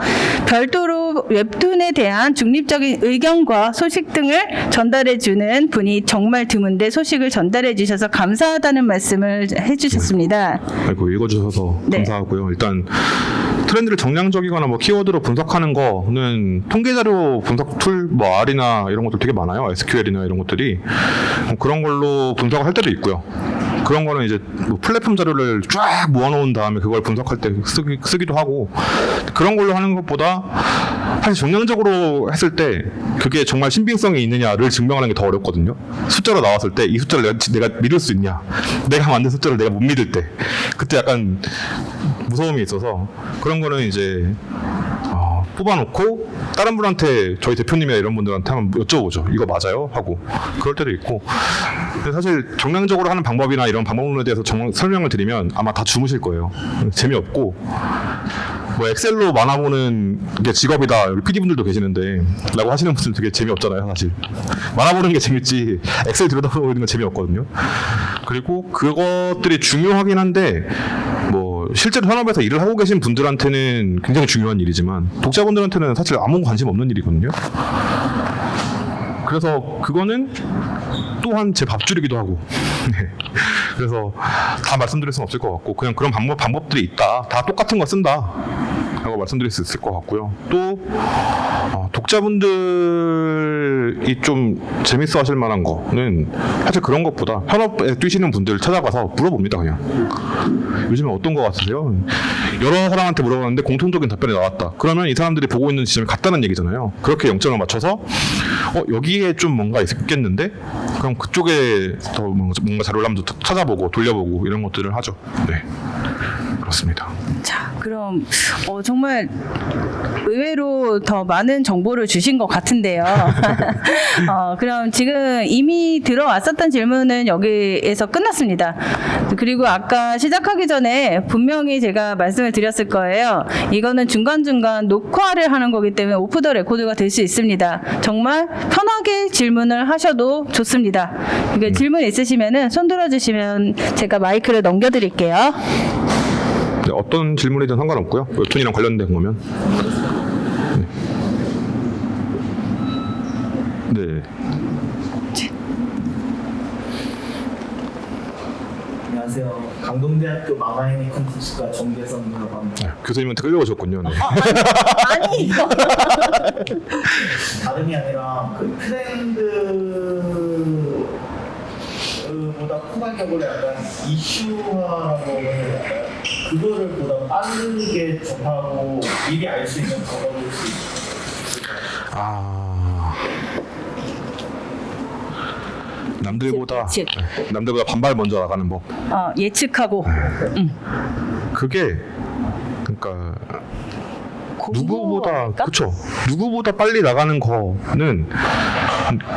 별도로 웹툰에 대한 중립적인 의견과 소식 등을 전달해주는 분이 정말 드문데 소식을 전달해주셔서 감사하다는 말씀을 해주셨습니다. 아이고 읽어주셔서 네. 감사하고요. 일단 트렌드를 정량적이거나 뭐 키워드로 분석하는 거는 통계자료 분석 툴, 뭐 R이나 이런 것들 되게 많아요. SQL이나 이런 것들이 그런 걸로 분석을 할 때도 있고요. 그런 거는 이제 뭐 플랫폼 자료를 쫙 모아놓은 다음에 그걸 분석할 때 쓰기도 하고 그런 걸로 하는 것보다 사실 정량적으로 했을 때 그게 정말 신빙성이 있느냐를 증명하는 게 더 어렵거든요. 숫자로 나왔을 때 이 숫자를 내가 믿을 수 있냐, 내가 만든 숫자를 내가 못 믿을 때 그때 약간 무서움이 있어서 그런 거는 이제 뽑아놓고 다른 분한테 저희 대표님이나 이런 분들한테 한번 여쭤보죠. 이거 맞아요? 하고 그럴 때도 있고. 근데 사실 정량적으로 하는 방법이나 이런 방법론에 대해서 설명을 드리면 아마 다 주무실 거예요. 재미없고 뭐 엑셀로 만화 보는 게 직업이다. 여기 PD분들도 계시는데 라고 하시는 분들 되게 재미없잖아요. 사실 만화 보는 게 재밌지 엑셀 들여다보는 건 재미없거든요. 그리고 그것들이 중요하긴 한데 뭐 실제로 현업에서 일을 하고 계신 분들한테는 굉장히 중요한 일이지만 독자분들한테는 사실 아무 관심 없는 일이거든요. 그래서 그거는 또한 제 밥줄이기도 하고 네. 그래서 다 말씀드릴 수는 없을 것 같고 그냥 그런 방법들이 있다. 다 똑같은 거 쓴다 라고 말씀드릴 수 있을 것 같고요. 또 독자분들이 좀 재밌어 하실 만한 거는 사실 그런 것보다 현업에 뛰시는 분들 찾아가서 물어봅니다. 그냥 요즘에 어떤 거 같으세요? 여러 사람한테 물어봤는데 공통적인 답변이 나왔다. 그러면 이 사람들이 보고 있는 지점이 같다는 얘기잖아요. 그렇게 0점을 맞춰서 여기에 좀 뭔가 있겠는데 그럼 그쪽에 더 뭔가 자료를 한번 찾아보고 돌려보고 이런 것들을 하죠. 네, 그렇습니다. 자, 그럼 정말 의외로 더 많은 정보를 주신 것 같은데요. 그럼 지금 이미 들어왔었던 질문은 여기에서 끝났습니다. 그리고 아까 시작하기 전에 분명히 제가 말씀을 드렸을 거예요. 이거는 중간중간 녹화를 하는 거기 때문에 오프 더 레코드가 될 수 있습니다. 정말 편하게 질문을 하셔도 좋습니다. 그러니까 질문 있으시면은 손 들어주시면 제가 마이크를 넘겨드릴게요. 네, 어떤 질문이든 상관없고요. 웹툰이랑 관련된 거면. 네. 네. 안녕하세요. 강동대학교 마마애니 컨텐츠과 정계성이라고 합니다. 교수님한테 끌려오셨군요. 네. 아니 다름이 아니라 그 트렌드보다 포괄적으로 약간 이슈화라고 해야 될까요? 그거를 보다 빠르게 접하고 미리 알 수 있는 방법일 수 있을까요? 남들보다 반발 먼저 나가는 법. 예측하고 그게 그러니까 누구보다 공부할까? 그쵸 누구보다 빨리 나가는 거는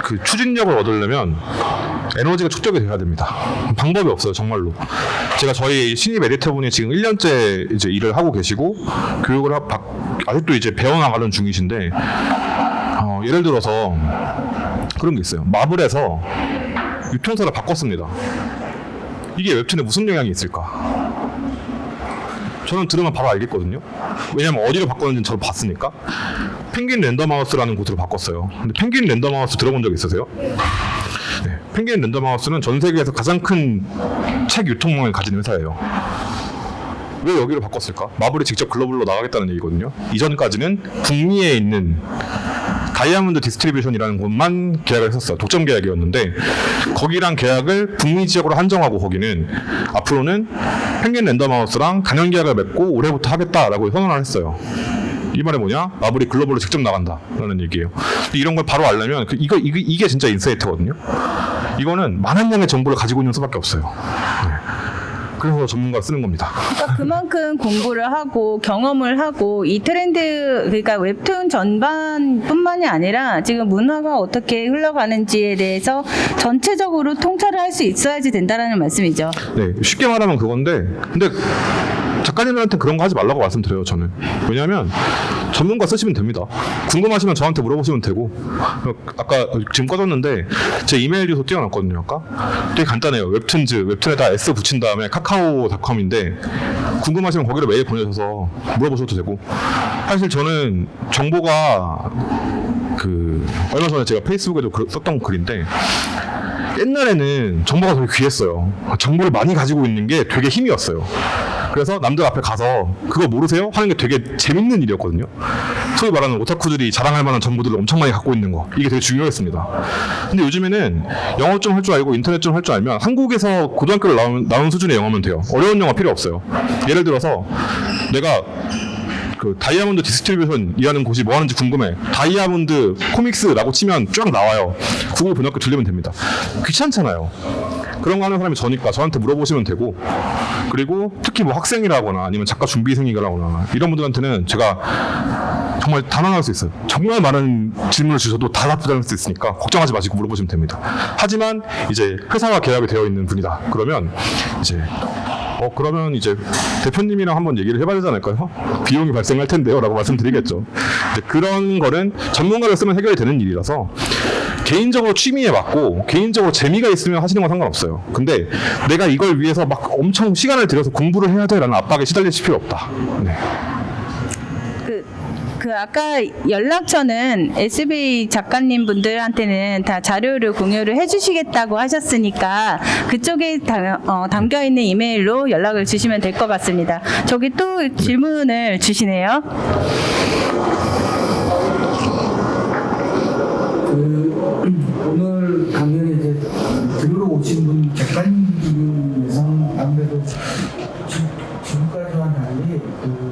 그 추진력을 얻으려면 에너지가 축적이 돼야 됩니다. 방법이 없어요, 정말로. 제가 저희 신입 에디터분이 지금 1년째 이제 일을 하고 계시고 교육을 아직도 이제 배워나가는 중이신데 예를 들어서 그런 게 있어요. 마블에서 유통사를 바꿨습니다. 이게 웹툰에 무슨 영향이 있을까? 저는 들으면 바로 알겠거든요. 왜냐면 어디로 바꿨는지는 저도 봤으니까. 펭귄 랜덤하우스라는 곳으로 바꿨어요. 근데 펭귄 랜덤하우스 들어본 적 있으세요? 네. 펭귄 랜덤하우스는 전 세계에서 가장 큰 책 유통망을 가진 회사예요. 왜 여기로 바꿨을까? 마블이 직접 글로벌로 나가겠다는 얘기거든요. 이전까지는 북미에 있는 다이아몬드 디스트리뷰션이라는 곳만 계약을 했었어요. 독점 계약이었는데 거기랑 계약을 북미 지역으로 한정하고 거기는 앞으로는 펭귄 랜덤하우스랑 단연 계약을 맺고 올해부터 하겠다라고 선언을 했어요. 이 말이 뭐냐? 마블이 글로벌로 직접 나간다라는 얘기예요. 근데 이런 걸 바로 알려면 이게 진짜 인사이트거든요. 이거는 많은 양의 정보를 가지고 있는 수밖에 없어요. 네. 그래서 전문가를 쓰는 겁니다. 그러니까 그만큼 공부를 하고 경험을 하고 이 트렌드 그러니까 웹툰 전반뿐만이 아니라 지금 문화가 어떻게 흘러가는지에 대해서 전체적으로 통찰을 할 수 있어야지 된다라는 말씀이죠. 네, 쉽게 말하면 그건데, 근데 작가님들한테 그런 거 하지 말라고 말씀드려요, 저는. 왜냐하면 전문가 쓰시면 됩니다. 궁금하시면 저한테 물어보시면 되고, 아까 지금 꺼졌는데 제 이메일 주소 띄워놨거든요. 아까 되게 간단해요. 웹툰에다 S 붙인 다음에 카카오닷컴인데 궁금하시면 거기로 메일 보내셔서 물어보셔도 되고. 사실 저는 정보가 얼마 전에 제가 페이스북에도 썼던 글인데, 옛날에는 정보가 되게 귀했어요. 정보를 많이 가지고 있는 게 되게 힘이었어요. 그래서 남들 앞에 가서 그거 모르세요? 하는 게 되게 재밌는 일이었거든요. 소위 말하는 오타쿠들이 자랑할 만한 정보들을 엄청 많이 갖고 있는 거, 이게 되게 중요했습니다. 근데 요즘에는 영어 좀 할 줄 알고 인터넷 좀 할 줄 알면 한국에서 고등학교를 나온 수준의 영어면 돼요. 어려운 영어 필요 없어요. 예를 들어서 내가 다이아몬드 디스트리뷰션이라는 곳이 뭐 하는지 궁금해. 다이아몬드 코믹스라고 치면 쫙 나와요. 구글 번역기 돌리면 됩니다. 귀찮잖아요. 그런 거 하는 사람이 저니까 저한테 물어보시면 되고, 그리고 특히 뭐 학생이라거나 아니면 작가 준비생이라거나 이런 분들한테는 제가 정말 단언할 수 있어요. 정말 많은 질문을 주셔도 다 답변할 수 있으니까 걱정하지 마시고 물어보시면 됩니다. 하지만 이제 회사와 계약이 되어 있는 분이다. 그러면 이제 대표님이랑 한번 얘기를 해봐야 되지 않을까요? 비용이 발생할 텐데요 라고 말씀드리겠죠. 이제 그런 거는 전문가를 쓰면 해결이 되는 일이라서 개인적으로 취미에 맞고 개인적으로 재미가 있으면 하시는 건 상관없어요. 근데 내가 이걸 위해서 막 엄청 시간을 들여서 공부를 해야 돼라는 압박에 시달리실 필요 없다. 네. 아까 연락처는 SB 작가님 분들한테는 다 자료를 공유를 해주시겠다고 하셨으니까 그쪽에 담겨 있는 이메일로 연락을 주시면 될 것 같습니다. 저기 또 질문을 주시네요. 오늘 강연에 이제 들으러 오신 분 작가님 중에서는 아무래도 지금까지와 달리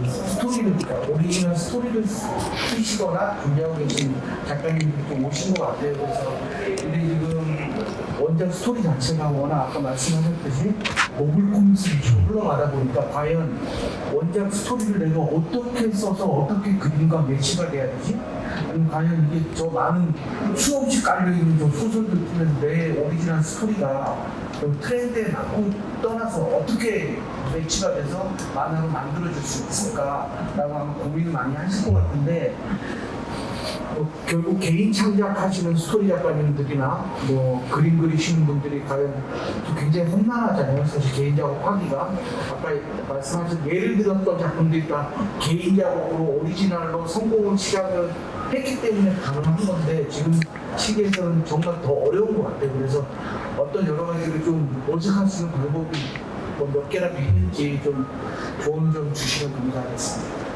스토리를, 오리지널 스토리를 쓰시거나 준비하고 계신 작가님들이 좀 오신 것 같아요. 그래서 근데 지금 원작 스토리 자체가 워낙 아까 말씀하셨듯이 모블 코믹스로 쭉 흘러가다 보니까 과연 원작 스토리를 내가 어떻게 써서 어떻게 그림과 매치가 돼야 되지? 아니면 과연 이게 저 많은 수없이 깔려있는 저 소설들 중에서 내 오리지널 스토리가 트렌드에 맞고 떠나서 어떻게 매치가 돼서 만화로 만들어질 수 있을까라고 하면 고민을 많이 하실 것 같은데, 결국 개인 창작하시는 스토리 작가님들이나 그림 그리시는 분들이 과연 굉장히 험난하잖아요. 사실 개인 작업하기가. 아까 말씀하신 예를 들었던 작품들이 다 개인 작업으로 오리지널로 성공을 시작을 했기 때문에 가능한 건데, 지금 시기에서는 정말 더 어려운 것 같아요. 그래서 어떤 여러 가지를 좀 모색할 수 있는 방법이 뭐 몇 개라도 있는지 좀 조언 좀 주시면 감사하겠습니다.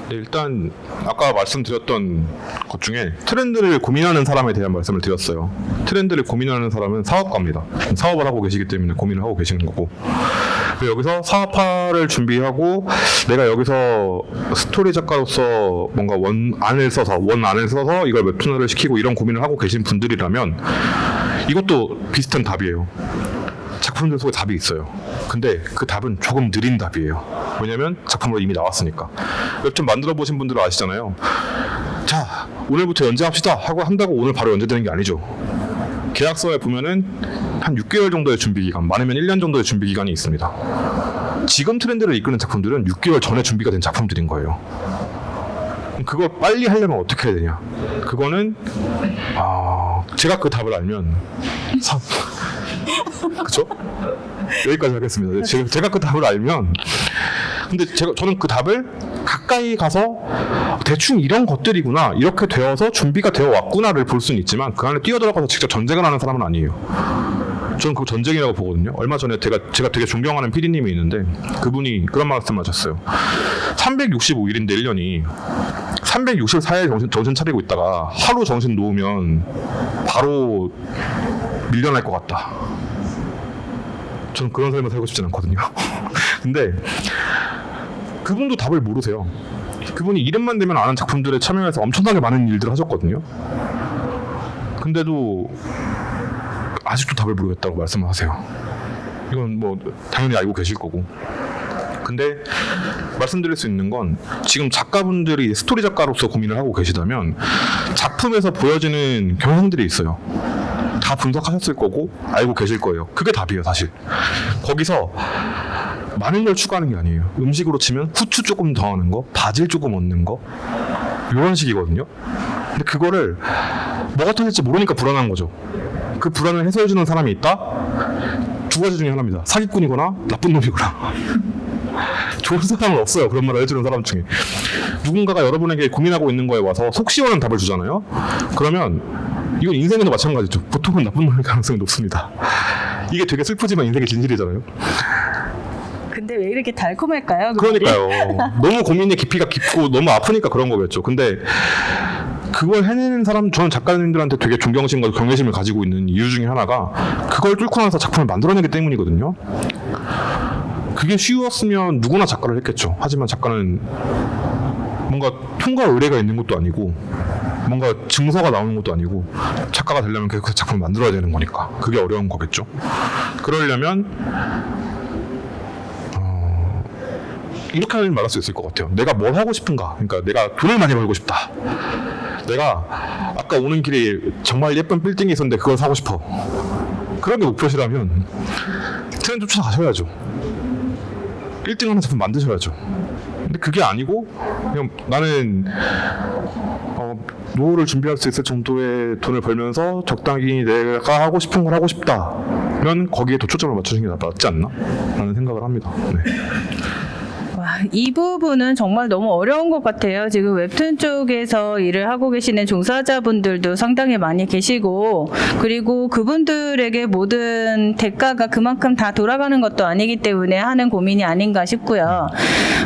네, 일단 아까 말씀드렸던 것 중에 트렌드를 고민하는 사람에 대한 말씀을 드렸어요. 트렌드를 고민하는 사람은 사업가입니다. 사업을 하고 계시기 때문에 고민을 하고 계시는 거고, 그리고 여기서 사업화를 준비하고 내가 여기서 스토리 작가로서 뭔가 원안을 써서 이걸 웹툰화를 시키고 이런 고민을 하고 계신 분들이라면 이것도 비슷한 답이에요. 작품들 속에 답이 있어요. 근데 그 답은 조금 느린 답이에요. 왜냐면 작품으로 이미 나왔으니까. 웹툰 만들어 보신 분들은 아시잖아요. 자, 오늘부터 연재합시다 하고 한다고 오늘 바로 연재되는 게 아니죠. 계약서에 보면은 한 6개월 정도의 준비 기간, 많으면 1년 정도의 준비 기간이 있습니다. 지금 트렌드를 이끄는 작품들은 6개월 전에 준비가 된 작품들인 거예요. 그걸 빨리 하려면 어떻게 해야 되냐? 그거는 제가 그 답을 알면 그쵸? 여기까지 하겠습니다. 제가 그 답을 알면, 근데 저는 그 답을 가까이 가서 대충 이런 것들이구나, 이렇게 되어서 준비가 되어 왔구나를 볼 수는 있지만 그 안에 뛰어들어가서 직접 전쟁을 하는 사람은 아니에요. 저는 그거 전쟁이라고 보거든요. 얼마 전에 제가 되게 존경하는 PD님이 있는데 그분이 그런 말씀하셨어요. 365일인데 1년이 364일 정신 차리고 있다가 하루 정신 놓으면 바로 밀려날 것 같다. 저는 그런 삶을 살고 싶진 않거든요. 근데 그분도 답을 모르세요. 그분이 이름만 되면 아는 작품들에 참여해서 엄청나게 많은 일들을 하셨거든요. 근데도 아직도 답을 모르겠다고 말씀을 하세요. 이건 뭐 당연히 알고 계실 거고. 근데 말씀드릴 수 있는 건 지금 작가분들이 스토리 작가로서 고민을 하고 계시다면 작품에서 보여지는 경향들이 있어요. 다 분석하셨을 거고 알고 계실 거예요. 그게 답이에요, 사실. 거기서 많은 걸 추가하는 게 아니에요. 음식으로 치면 후추 조금 더하는 거, 바질 조금 얻는 거, 이런 식이거든요. 근데 그거를 뭐가 터질지 모르니까 불안한 거죠. 그 불안을 해소해주는 사람이 있다? 두 가지 중에 하나입니다. 사기꾼이거나 나쁜 놈이거나. 좋은 사람은 없어요. 그런 말을 해주는 사람 중에. 누군가가 여러분에게 고민하고 있는 거에 와서 속 시원한 답을 주잖아요. 그러면 이건 인생에도 마찬가지죠. 보통은 나쁜 놈일 가능성이 높습니다. 이게 되게 슬프지만 인생의 진실이잖아요. 근데 왜 이렇게 달콤할까요? 그 말이? 그러니까요. 너무 고민의 깊이가 깊고 너무 아프니까 그런 거겠죠. 근데 그걸 해내는 사람, 저는 작가님들한테 되게 존경심과 경외심을 가지고 있는 이유 중에 하나가 그걸 뚫고 나서 작품을 만들어내기 때문이거든요. 그게 쉬웠으면 누구나 작가를 했겠죠. 하지만 작가는 뭔가 통과 의뢰가 있는 것도 아니고 뭔가 증서가 나오는 것도 아니고 작가가 되려면 그 작품을 만들어야 되는 거니까 그게 어려운 거겠죠. 그러려면 이렇게 말할 수 있을 것 같아요. 내가 뭘 하고 싶은가? 그러니까 내가 돈을 많이 벌고 싶다. 내가 아까 오는 길에 정말 예쁜 빌딩이 있었는데 그걸 사고 싶어. 그런 게 목표시라면 트렌드 쫓아가셔야죠. 1등 하는 작품 만드셔야죠. 근데 그게 아니고 그냥 나는 노후를 준비할 수 있을 정도의 돈을 벌면서 적당히 내가 하고 싶은 걸 하고 싶다면 거기에 더 초점을 맞추시는 게 낫지 않나? 라는 생각을 합니다. 네. 와, 이 부분은 정말 너무 어려운 것 같아요. 지금 웹툰 쪽에서 일을 하고 계시는 종사자분들도 상당히 많이 계시고, 그리고 그분들에게 모든 대가가 그만큼 다 돌아가는 것도 아니기 때문에 하는 고민이 아닌가 싶고요.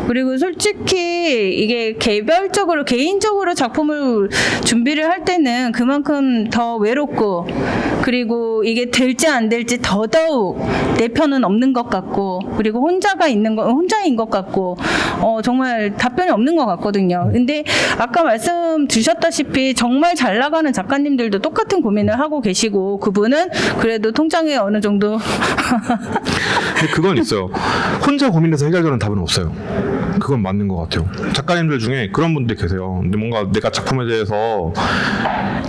그리고 솔직히 이게 개별적으로 개인적으로 작품을 준비를 할 때는 그만큼 더 외롭고, 그리고 이게 될지 안 될지 더더욱 내 편은 없는 것 같고, 그리고 혼자인 것 같고, 정말 답변이 없는 것 같거든요. 근데 아까 말씀 주셨다시피 정말 잘 나가는 작가님들도 똑같은 고민을 하고 계시고, 그분은 그래도 통장에 어느 정도 근데 그건 있어요. 혼자 고민해서 해결되는 답은 없어요. 그건 맞는 것 같아요. 작가님들 중에 그런 분들 계세요. 근데 뭔가 내가 작품에 대해서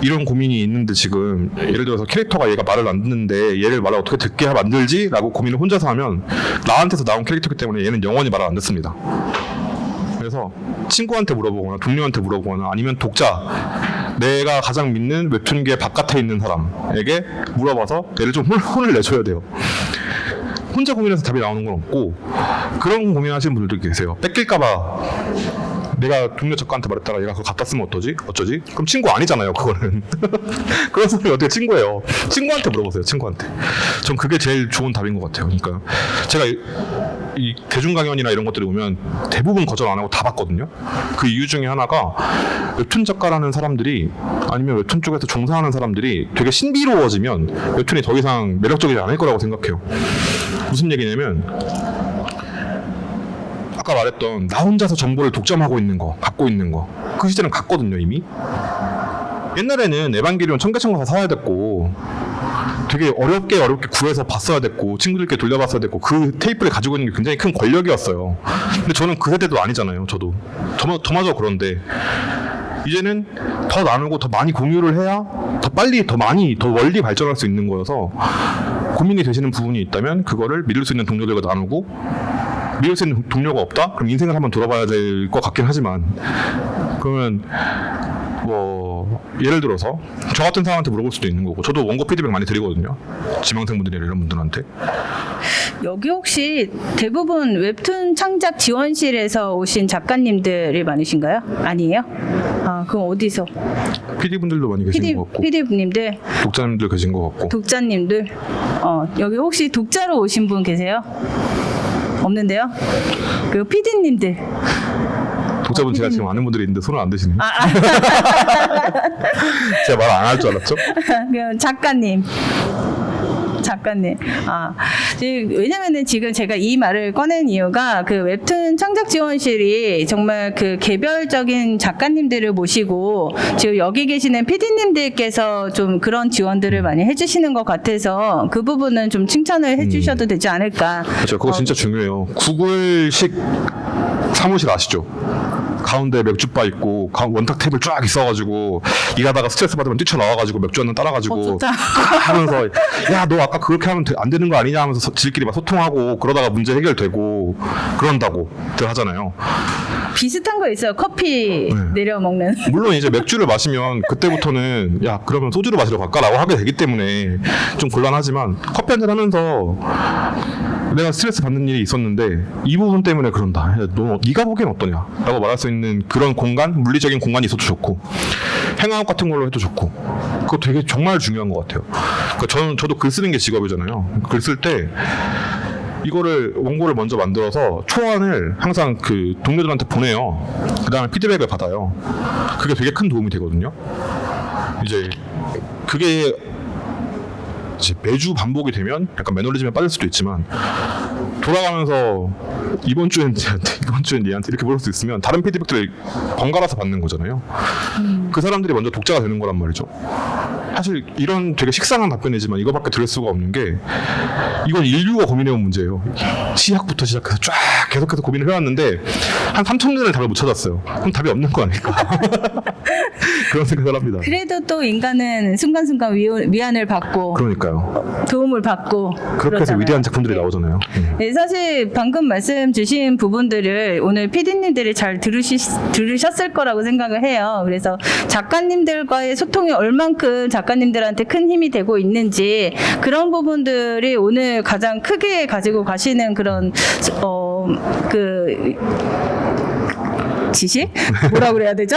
이런 고민이 있는데 지금 예를 들어서 캐릭터가 얘가 말을 안 듣는데 얘를 말을 어떻게 듣게 만들지? 라고 고민을 혼자서 하면 나한테서 나온 캐릭터이기 때문에 얘는 영원히 말을 안 듣습니다. 그래서 친구한테 물어보거나 동료한테 물어보거나 아니면 독자, 내가 가장 믿는 웹툰계 바깥에 있는 사람에게 물어봐서 얘를 좀 혼을 내줘야 돼요. 혼자 고민해서 답이 나오는 건 없고, 그런 고민하시는 분들도 계세요. 뺏길까봐 내가 동료 작가한테 말했다가 얘가 그거 갖다 쓰면 어쩌지? 그럼 친구 아니잖아요, 그거는. 그런 사람이 어떻게 친구예요? 친구한테 물어보세요, 친구한테. 전 그게 제일 좋은 답인 것 같아요. 그러니까 제가 이 대중 강연이나 이런 것들을 보면 대부분 거절 안 하고 다 봤거든요. 그 이유 중에 하나가 웹툰 작가라는 사람들이 아니면 웹툰 쪽에서 종사하는 사람들이 되게 신비로워지면 웹툰이 더 이상 매력적이지 않을 거라고 생각해요. 무슨 얘기냐면 아까 말했던 나 혼자서 정보를 독점하고 있는 거, 갖고 있는 거, 그 시대는 갔거든요 이미. 옛날에는 에반게리온 청계천가서 사야 됐고 되게 어렵게 구해서 봤어야 됐고 친구들께 돌려봤어야 됐고 그 테이프를 가지고 있는 게 굉장히 큰 권력이었어요. 근데 저는 그 세대도 아니잖아요. 저도 저마저 그런데 이제는 더 나누고 더 많이 공유를 해야 더 빨리 더 많이 더 멀리 발전할 수 있는 거여서 고민이 되시는 부분이 있다면 그거를 믿을 수 있는 동료들과 나누고 믿을 수 있는 동료가 없다? 그럼 인생을 한번 돌아봐야 될 것 같긴 하지만 그러면 뭐 예를 들어서 저 같은 사람한테 물어볼 수도 있는 거고 저도 원고 피드백 많이 드리거든요. 지망생분들이나 이런 분들한테. 여기 혹시 대부분 웹툰 창작 지원실에서 오신 작가님들이 많으신가요? 아니에요? 아, 그럼 어디서? PD분들도 많이 계신 것 같고 PD님들, 독자님들 계신 것 같고 독자님들. 여기 혹시 독자로 오신 분 계세요? 없는데요? 그리고 PD님들. 독자분 제가 지금 아는 분들이 있는데 손을 안 드시네요. 제가 말 안 할 줄 알았죠? 그럼 작가님. 왜냐면은 지금 제가 이 말을 꺼낸 이유가 그 웹툰 창작 지원실이 정말 그 개별적인 작가님들을 모시고 지금 여기 계시는 PD님들께서 좀 그런 지원들을 많이 해주시는 것 같아서 그 부분은 좀 칭찬을 해주셔도 되지 않을까. 그렇죠. 그거 진짜 중요해요. 구글식 사무실 아시죠? 가운데 맥주바 있고 원탁 테이블 쫙 있어가지고 일하다가 스트레스 받으면 뛰쳐나와가지고 맥주 한 잔 따라가지고 좋다. 하면서 야 너 아까 그렇게 하면 안 되는 거 아니냐 하면서 지들끼리 막 소통하고 그러다가 문제 해결되고 그런다고들 하잖아요. 비슷한 거 있어요. 커피 내려 먹는. 물론 이제 맥주를 마시면 그때부터는 야 그러면 소주를 마시러 갈까라고 하게 되기 때문에 좀 곤란하지만 커피 한잔 하면서 내가 스트레스 받는 일이 있었는데 이 부분 때문에 그런다. 야, 네가 보기엔 어떠냐? 라고 말할 수 있는 그런 공간, 물리적인 공간이 있어도 좋고 행아웃 같은 걸로 해도 좋고 그거 되게 정말 중요한 것 같아요. 그러니까 저도 글 쓰는 게 직업이잖아요. 글 쓸 때 이거를 원고를 먼저 만들어서 초안을 항상 그 동료들한테 보내요. 그 다음에 피드백을 받아요. 그게 되게 큰 도움이 되거든요. 이제 그게 이제 매주 반복이 되면 약간 매너리즘에 빠질 수도 있지만 돌아가면서 이번 주엔 쟤한테 이번 주엔 얘한테 이렇게 물을 수 있으면 다른 피드백들을 번갈아서 받는 거잖아요. 그 사람들이 먼저 독자가 되는 거란 말이죠. 사실 이런 되게 식상한 답변이지만 이거밖에 들을 수가 없는 게 이건 인류가 고민해온 문제예요. 시작부터 시작해서 쫙 계속해서 고민을 해왔는데 한 3,000년을 답을 못 찾았어요. 그럼 답이 없는 거 아닐까. 그런 생각을 합니다. 그래도 또 인간은 순간순간 위안을 받고 그러니까요. 도움을 받고 그렇게 해서 그러잖아요. 위대한 작품들이 나오잖아요. 네, 사실 방금 말씀 주신 부분들을 오늘 PD님들이 잘 들으셨을 거라고 생각을 해요. 그래서 작가님들과의 소통이 얼만큼 작가님들한테 큰 힘이 되고 있는지 그런 부분들이 오늘 가장 크게 가지고 가시는 그런 지식? 뭐라고 그래야 되죠?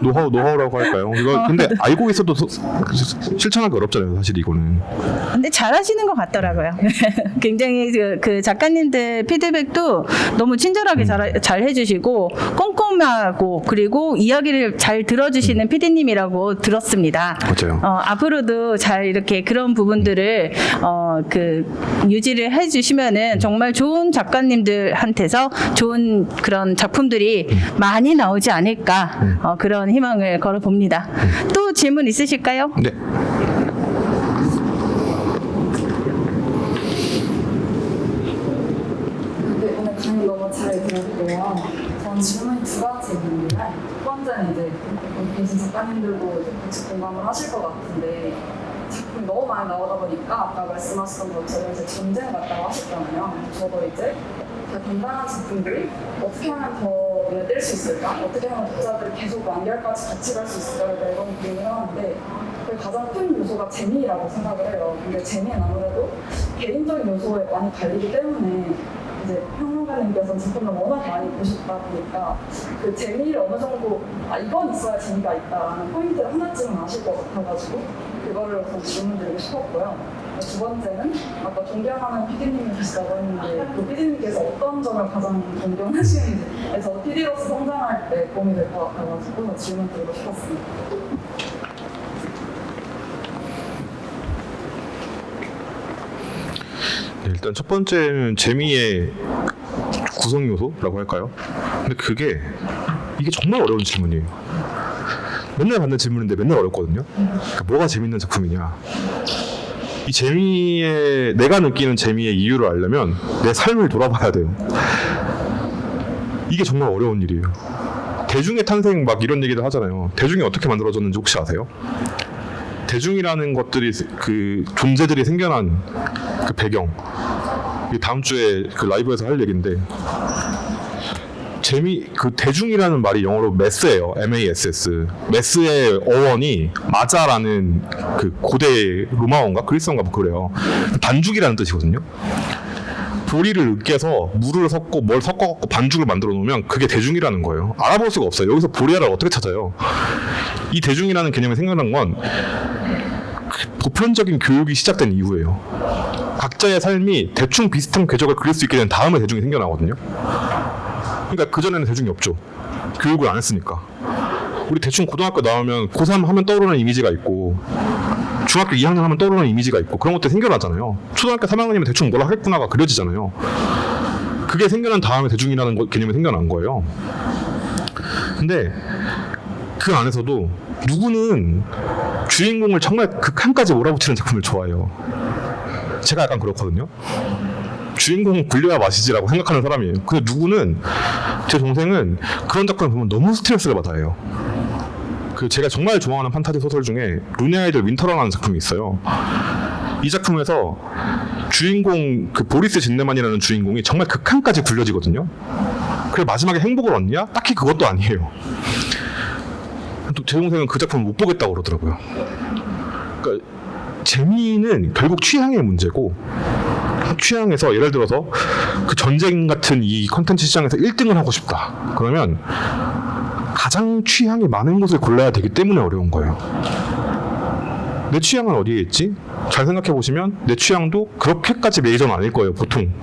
노하우라고 할까요? 이거 근데 알고 있어도 실천하기 어렵잖아요, 사실 이거는. 근데 잘하시는 것 같더라고요. 굉장히 그 작가님들 피드백도 너무 친절하게 잘 해주시고 꼼꼼하고 그리고 이야기를 잘 들어주시는 PD님이라고 들었습니다. 맞아요. 앞으로도 잘 이렇게 그런 부분들을 유지를 해주시면은 정말 좋은 작가님들한테서 좋은 그런 작품들이 많이 나오지 않을까 그런 희망을 걸어봅니다. 또 질문 있으실까요? 네. 오늘 강의 너무 잘 들었고요. 전 질문이 두 가지 있는데 첫 번째는 이제 여기 계신 작가님들도 같이 공감을 하실 것 같은데 작품이 너무 많이 나오다 보니까 아까 말씀하셨던 것처럼 이제 전쟁 같다고 하셨잖아요. 저도 이제 더 건강한 작품들이 어떻게 하면 더 낼 수 있을까? 어떻게 하면 독자들이 계속 완결까지 같이 갈 수 있을까를 매번 고민을 하는데 그 가장 큰 요소가 재미라고 생각을 해요. 근데 재미는 아무래도 개인적인 요소에 많이 갈리기 때문에 이제 평론가 평론가님께서 작품을 워낙 많이 보셨다 보니까 그 재미를 어느 정도 이건 있어야 재미가 있다라는 포인트를 하나쯤은 아실 것 같아가지고 그거를 우선 질문드리고 싶었고요. 두 번째는 아까 존경하는 PD님이 계시다고 했는데 그 PD님께서 어떤 점을 가장 존경하시는지 저 PD로서 성장할 때 도움이 될 것 같아가지고 질문드리고 싶었습니다. 네, 일단 첫 번째는 재미의 구성 요소라고 할까요? 근데 이게 정말 어려운 질문이에요. 맨날 받는 질문인데 맨날 어렵거든요. 그러니까 뭐가 재밌는 작품이냐? 이 내가 느끼는 재미의 이유를 알려면 내 삶을 돌아봐야 돼요. 이게 정말 어려운 일이에요. 대중의 탄생 막 이런 얘기들 하잖아요. 대중이 어떻게 만들어졌는지 혹시 아세요? 대중이라는 것들이 그 존재들이 생겨난 그 배경. 이게 다음 주에 그 라이브에서 할 얘기인데 그 대중이라는 말이 영어로 mass예요. M-A-S-S. mass의 어원이 마자라는 그 고대 로마어인가 그리스어인가 뭐 그래요. 반죽이라는 뜻이거든요. 보리를 으깨서 물을 섞고 뭘 섞어갖고 반죽을 만들어 놓으면 그게 대중이라는 거예요. 알아볼 수가 없어요. 여기서 보리알을 어떻게 찾아요? 이 대중이라는 개념이 생겨난 건 보편적인 교육이 시작된 이후예요. 각자의 삶이 대충 비슷한 궤적을 그릴 수 있게 된 다음에 대중이 생겨나거든요. 그러니까 그전에는 대중이 없죠. 교육을 안 했으니까. 우리 대충 고등학교 나오면 고3 하면 떠오르는 이미지가 있고 중학교 2학년 하면 떠오르는 이미지가 있고 그런 것들이 생겨나잖아요. 초등학교 3학년이면 대충 뭐라 하겠구나가 그려지잖아요. 그게 생겨난 다음에 대중이라는 개념이 생겨난 거예요. 근데 그 안에서도 누구는 주인공을 정말 극한까지 몰아붙이는 작품을 좋아해요. 제가 약간 그렇거든요. 주인공은 굴려야 맛이지라고 생각하는 사람이에요. 근데 누구는 제 동생은 그런 작품을 보면 너무 스트레스를 받아요. 제가 정말 좋아하는 판타지 소설 중에 루네아이드 윈터런이라는 작품이 있어요. 이 작품에서 주인공 보리스 진네만이라는 주인공이 정말 극한까지 굴려지거든요. 그래 마지막에 행복을 얻냐? 딱히 그것도 아니에요. 또 제 동생은 그 작품을 못 보겠다고 그러더라고요. 그러니까 재미는 결국 취향의 문제고 취향에서 예를 들어서 그 전쟁 같은 이 컨텐츠 시장에서 1등을 하고 싶다. 그러면 가장 취향이 많은 것을 골라야 되기 때문에 어려운 거예요. 내 취향은 어디에 있지? 잘 생각해 보시면 내 취향도 그렇게까지 메이저는 아닐 거예요. 보통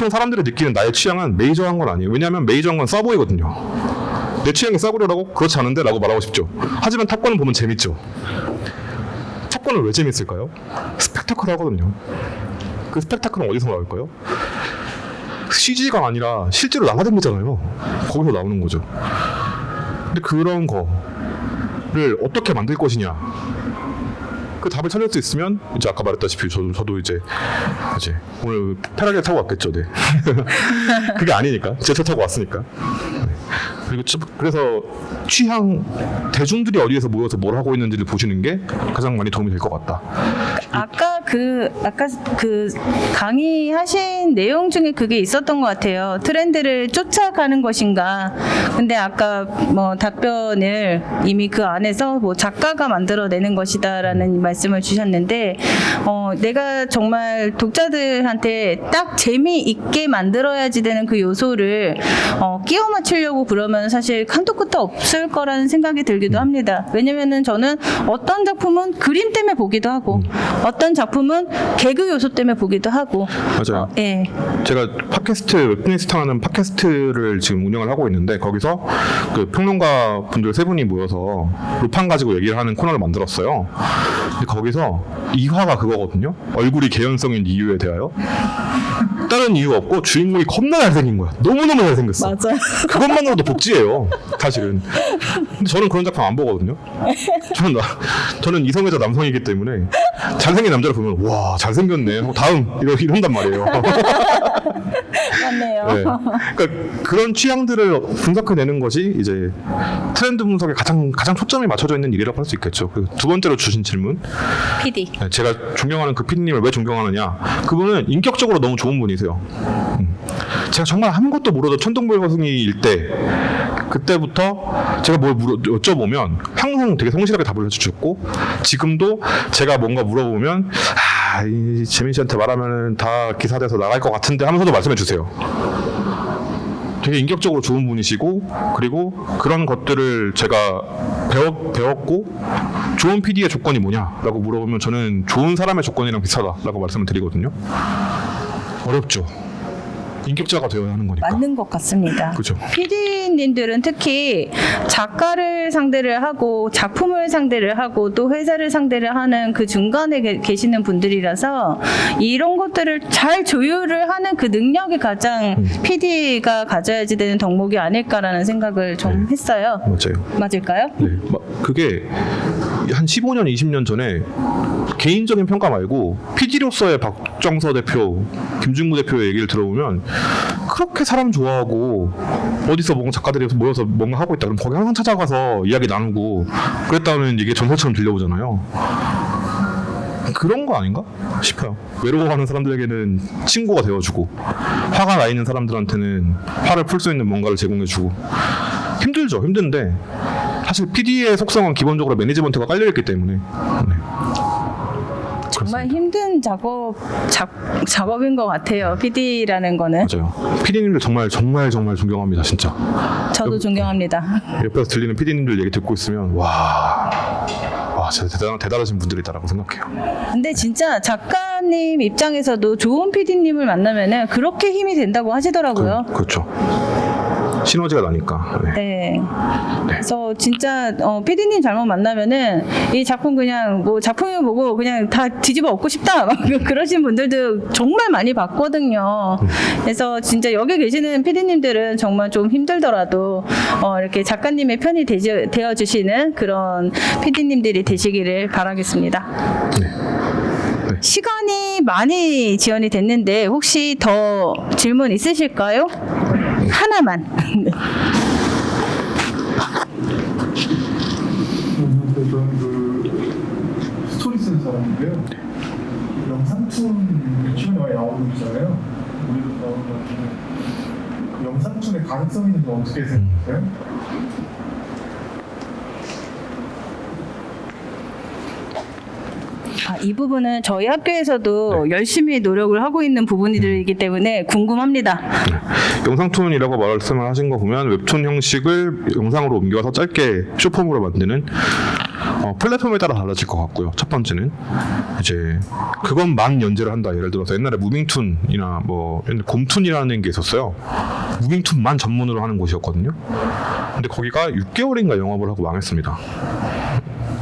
사람들이 느끼는 나의 취향은 메이저한 건 아니에요. 왜냐하면 메이저한 건 싸보이거든요. 내 취향이 싸구려라고? 그렇지 않은데? 라고 말하고 싶죠. 하지만 탑건을 보면 재밌죠. 탑건은 왜 재밌을까요? 스펙타클 하거든요. 그 스펙타클은 어디서 나올까요? CG가 아니라 실제로 날아다니잖아요. 거기서 나오는 거죠. 근데 그런 거를 어떻게 만들 것이냐, 그 답을 찾을 수 있으면 이제 아까 말했다시피 저도 이제 오늘 페라리를 타고 왔겠죠. 네. 그게 아니니까 제차 타고 왔으니까. 그리고 그래서 취향, 대중들이 어디에서 모여서 뭘 하고 있는지를 보시는 게 가장 많이 도움이 될 것 같다. 아까 그 강의하신 내용 중에 그게 있었던 것 같아요. 트렌드를 쫓아가는 것인가. 근데 아까 뭐 답변을 이미 그 안에서 뭐 작가가 만들어내는 것이다라는 말씀을 주셨는데, 내가 정말 독자들한테 딱 재미있게 만들어야지 되는 그 요소를 끼워 맞추려고 그러면 사실 한도 끝도 없을 거라는 생각이 들기도 합니다. 왜냐면은 저는 어떤 작품은 그림 때문에 보기도 하고 어떤 작품은 개그 요소 때문에 보기도 하고. 맞아요. 예. 제가 웹툰리스트 하는 팟캐스트를 지금 운영을 하고 있는데 거기서 그 평론가 분들 세 분이 모여서 루팡 가지고 얘기를 하는 코너를 만들었어요. 근데 거기서 2화가 그거거든요. 얼굴이 개연성인 이유에 대하여. 다른 이유 없고 주인공이 겁나 잘생긴 거야. 너무너무 잘생겼어. 맞아요. 그것만으로도 복지예요. 사실은. 근데 저는 그런 작품 안 보거든요. 저는 이성애자 남성이기 때문에 잘생긴 남자를 보면 와 잘생겼네. 다음 이런단 말이에요. 맞네요. 네. 그러니까 그런 취향들을 분석해내는 것이 이제 트렌드 분석에 가장 초점이 맞춰져 있는 일이라고 할 수 있겠죠. 두 번째로 주신 질문. PD. 네, 제가 존경하는 그 PD님을 왜 존경하느냐. 그분은 인격적으로 너무 좋은 분이세요. 제가 정말 아무것도 모르던 천둥벌거숭이일 때 그때부터 제가 뭘 여쭤보면 항상 되게 성실하게 답을 해주셨고 지금도 제가 뭔가 물어보면 이 재민 씨한테 말하면 다 기사돼서 나갈 것 같은데 하면서도 말씀해 주세요. 되게 인격적으로 좋은 분이시고 그리고 그런 것들을 제가 배웠고 좋은 PD의 조건이 뭐냐라고 물어보면 저는 좋은 사람의 조건이랑 비슷하다라고 말씀을 드리거든요. 어렵죠. 인격자가 되어야 하는 거니까. 맞는 것 같습니다. 그렇죠. PD님들은 특히 작가를 상대를 하고 작품을 상대를 하고 또 회사를 상대를 하는 그 중간에 계시는 분들이라서 이런 것들을 잘 조율을 하는 그 능력이 가장 PD가 가져야지 되는 덕목이 아닐까라는 생각을 좀 했어요. 맞아요. 맞을까요? 네, 그게 한 15년, 20년 전에 개인적인 평가 말고 PD로서의 박정서 대표, 김중구 대표의 얘기를 들어보면 그렇게 사람 좋아하고 어디서 뭔가 작가들이 모여서 뭔가 하고 있다 그럼 거기 항상 찾아가서 이야기 나누고 그랬다는 얘기 전설처럼 들려오잖아요. 그런 거 아닌가 싶어요. 외로워하는 사람들에게는 친구가 되어주고 화가 나 있는 사람들한테는 화를 풀 수 있는 뭔가를 제공해주고 힘들죠. 힘든데 사실 PD의 속성은 기본적으로 매니지먼트가 깔려있기 때문에 네. 정말 힘든 작업인 것 같아요. PD라는 거는. 맞아요. PD님들 정말 존경합니다. 진짜. 저도 존경합니다. 옆에서 들리는 PD님들 얘기 듣고 있으면 와 진짜 대단하신 분들이다라고 생각해요. 근데 진짜 작가님 입장에서도 좋은 PD님을 만나면은 그렇게 힘이 된다고 하시더라고요. 그렇죠. 시너지가 나니까. 네. 네. 그래서 진짜 PD님 잘못 만나면은 이 작품 그냥 뭐 작품이 뭐고 그냥 다 뒤집어 엎고 싶다 막 그러신 분들도 정말 많이 봤거든요. 그래서 진짜 여기 계시는 PD님들은 정말 좀 힘들더라도 이렇게 작가님의 편이 되어 주시는 그런 PD님들이 되시기를 바라겠습니다. 네. 시간이 많이 지연이 됐는데 혹시 더 질문 있으실까요? 하나만. 저는 그 스토리 쓰는 사람인데요. 영상툰 최근에 많이 나오고 있잖아요. 우리도 나오는 것 같은데 그 영상툰의 가능성 있는 건 어떻게 생각해요? 이 부분은 저희 학교에서도 열심히 노력을 하고 있는 부분이기 때문에 궁금합니다. 영상툰이라고 말씀을 하신 거 보면 웹툰 형식을 영상으로 옮겨서 짧게 쇼폼으로 만드는 플랫폼에 따라 달라질 것 같고요. 첫 번째는 이제 그것만 연재를 한다. 예를 들어서 옛날에 무빙툰이나 뭐 곰툰이라는 게 있었어요. 무빙툰만 전문으로 하는 곳이었거든요. 근데 거기가 6개월인가 영업을 하고 망했습니다.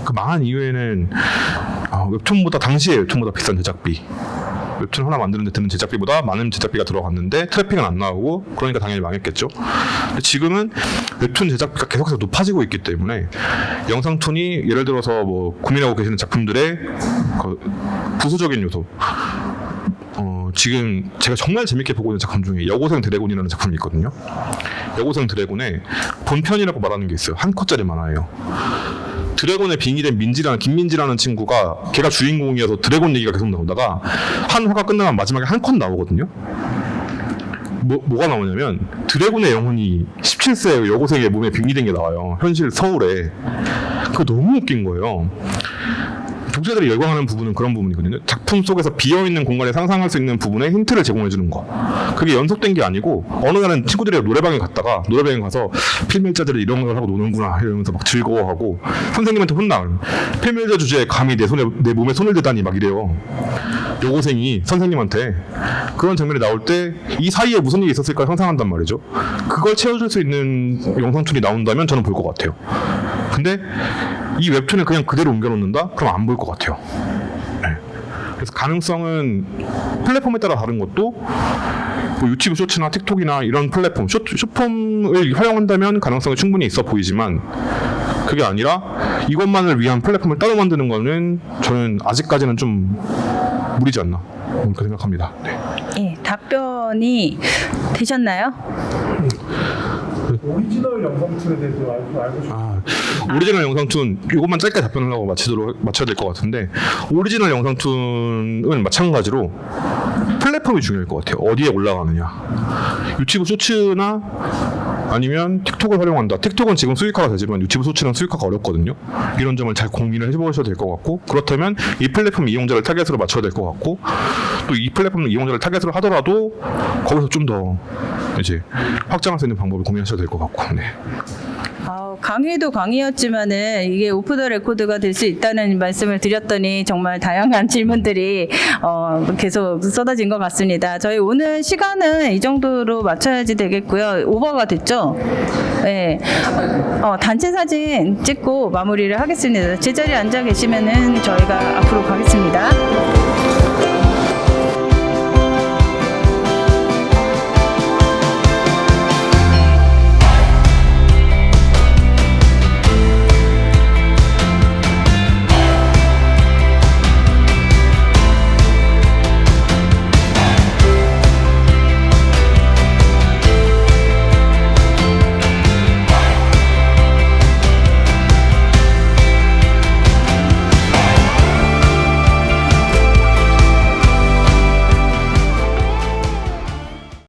그 망한 이후에는 당시에 웹툰보다 비싼 제작비, 웹툰 하나 만드는 데 드는 제작비보다 많은 제작비가 들어갔는데 트래픽은 안 나오고 그러니까 당연히 망했겠죠. 근데 지금은 웹툰 제작비가 계속해서 높아지고 있기 때문에 영상툰이 예를 들어서 뭐 고민하고 계시는 작품들의 부수적인 요소, 지금 제가 정말 재밌게 보고 있는 작품 중에 여고생 드래곤이라는 작품이 있거든요. 여고생 드래곤의 본편이라고 말하는 게 있어요. 한 컷짜리 만화예요. 드래곤에 빙의된 김민지라는 친구가 걔가 주인공이어서 드래곤 얘기가 계속 나오다가 한 화가 끝나면 마지막에 한 컷 나오거든요. 뭐가 나오냐면 드래곤의 영혼이 17세 여고생의 몸에 빙의된 게 나와요. 현실 서울에. 그거 너무 웃긴 거예요. 독자들이 열광하는 부분은 그런 부분이거든요. 작품 속에서 비어있는 공간에 상상할 수 있는 부분에 힌트를 제공해주는 거. 그게 연속된 게 아니고 어느 날은 친구들이랑 노래방에 가서 필밀자들이 이런 걸 하고 노는구나 이러면서 막 즐거워하고 선생님한테 혼나. 필밀자 주제에 감히 내 몸에 손을 대다니 막 이래요. 여고생이 선생님한테. 그런 장면이 나올 때 이 사이에 무슨 일이 있었을까 상상한단 말이죠. 그걸 채워줄 수 있는 영상툰이 나온다면 저는 볼 것 같아요. 근데 이 웹툰을 그냥 그대로 옮겨놓는다? 그럼 안 볼 것 같아요. 네. 그래서 가능성은 플랫폼에 따라 다른 것도 뭐 유튜브 쇼츠나 틱톡이나 이런 플랫폼, 숏폼을 활용한다면 가능성이 충분히 있어 보이지만 그게 아니라 이것만을 위한 플랫폼을 따로 만드는 거는 저는 아직까지는 좀 무리지 않나 그렇게 생각합니다. 네. 예, 답변이 되셨나요? 오리지널 영상툰에 대해서 알고 싶어요. 오리지널 영상툰 이것만 짧게 답변을 하고 맞춰야 될 것 같은데 오리지널 영상툰은 마찬가지로 플랫폼이 중요할 것 같아요. 어디에 올라가느냐. 유튜브 쇼츠나 아니면 틱톡을 활용한다. 틱톡은 지금 수익화가 되지만 유튜브 소치는 수익화가 어렵거든요. 이런 점을 잘 고민을 해보셔도 될 것 같고, 그렇다면 이 플랫폼 이용자를 타겟으로 맞춰야 될 것 같고, 또 이 플랫폼 이용자를 타겟으로 하더라도 거기서 좀 더 이제 확장할 수 있는 방법을 고민하셔도 될 것 같고. 네. 강의도 강의였지만은 이게 오프 더 레코드가 될 수 있다는 말씀을 드렸더니 정말 다양한 질문들이 계속 쏟아진 것 같습니다. 저희 오늘 시간은 이 정도로 맞춰야지 되겠고요. 오버가 됐죠? 네. 단체 사진 찍고 마무리를 하겠습니다. 제자리에 앉아 계시면은 저희가 앞으로 가겠습니다.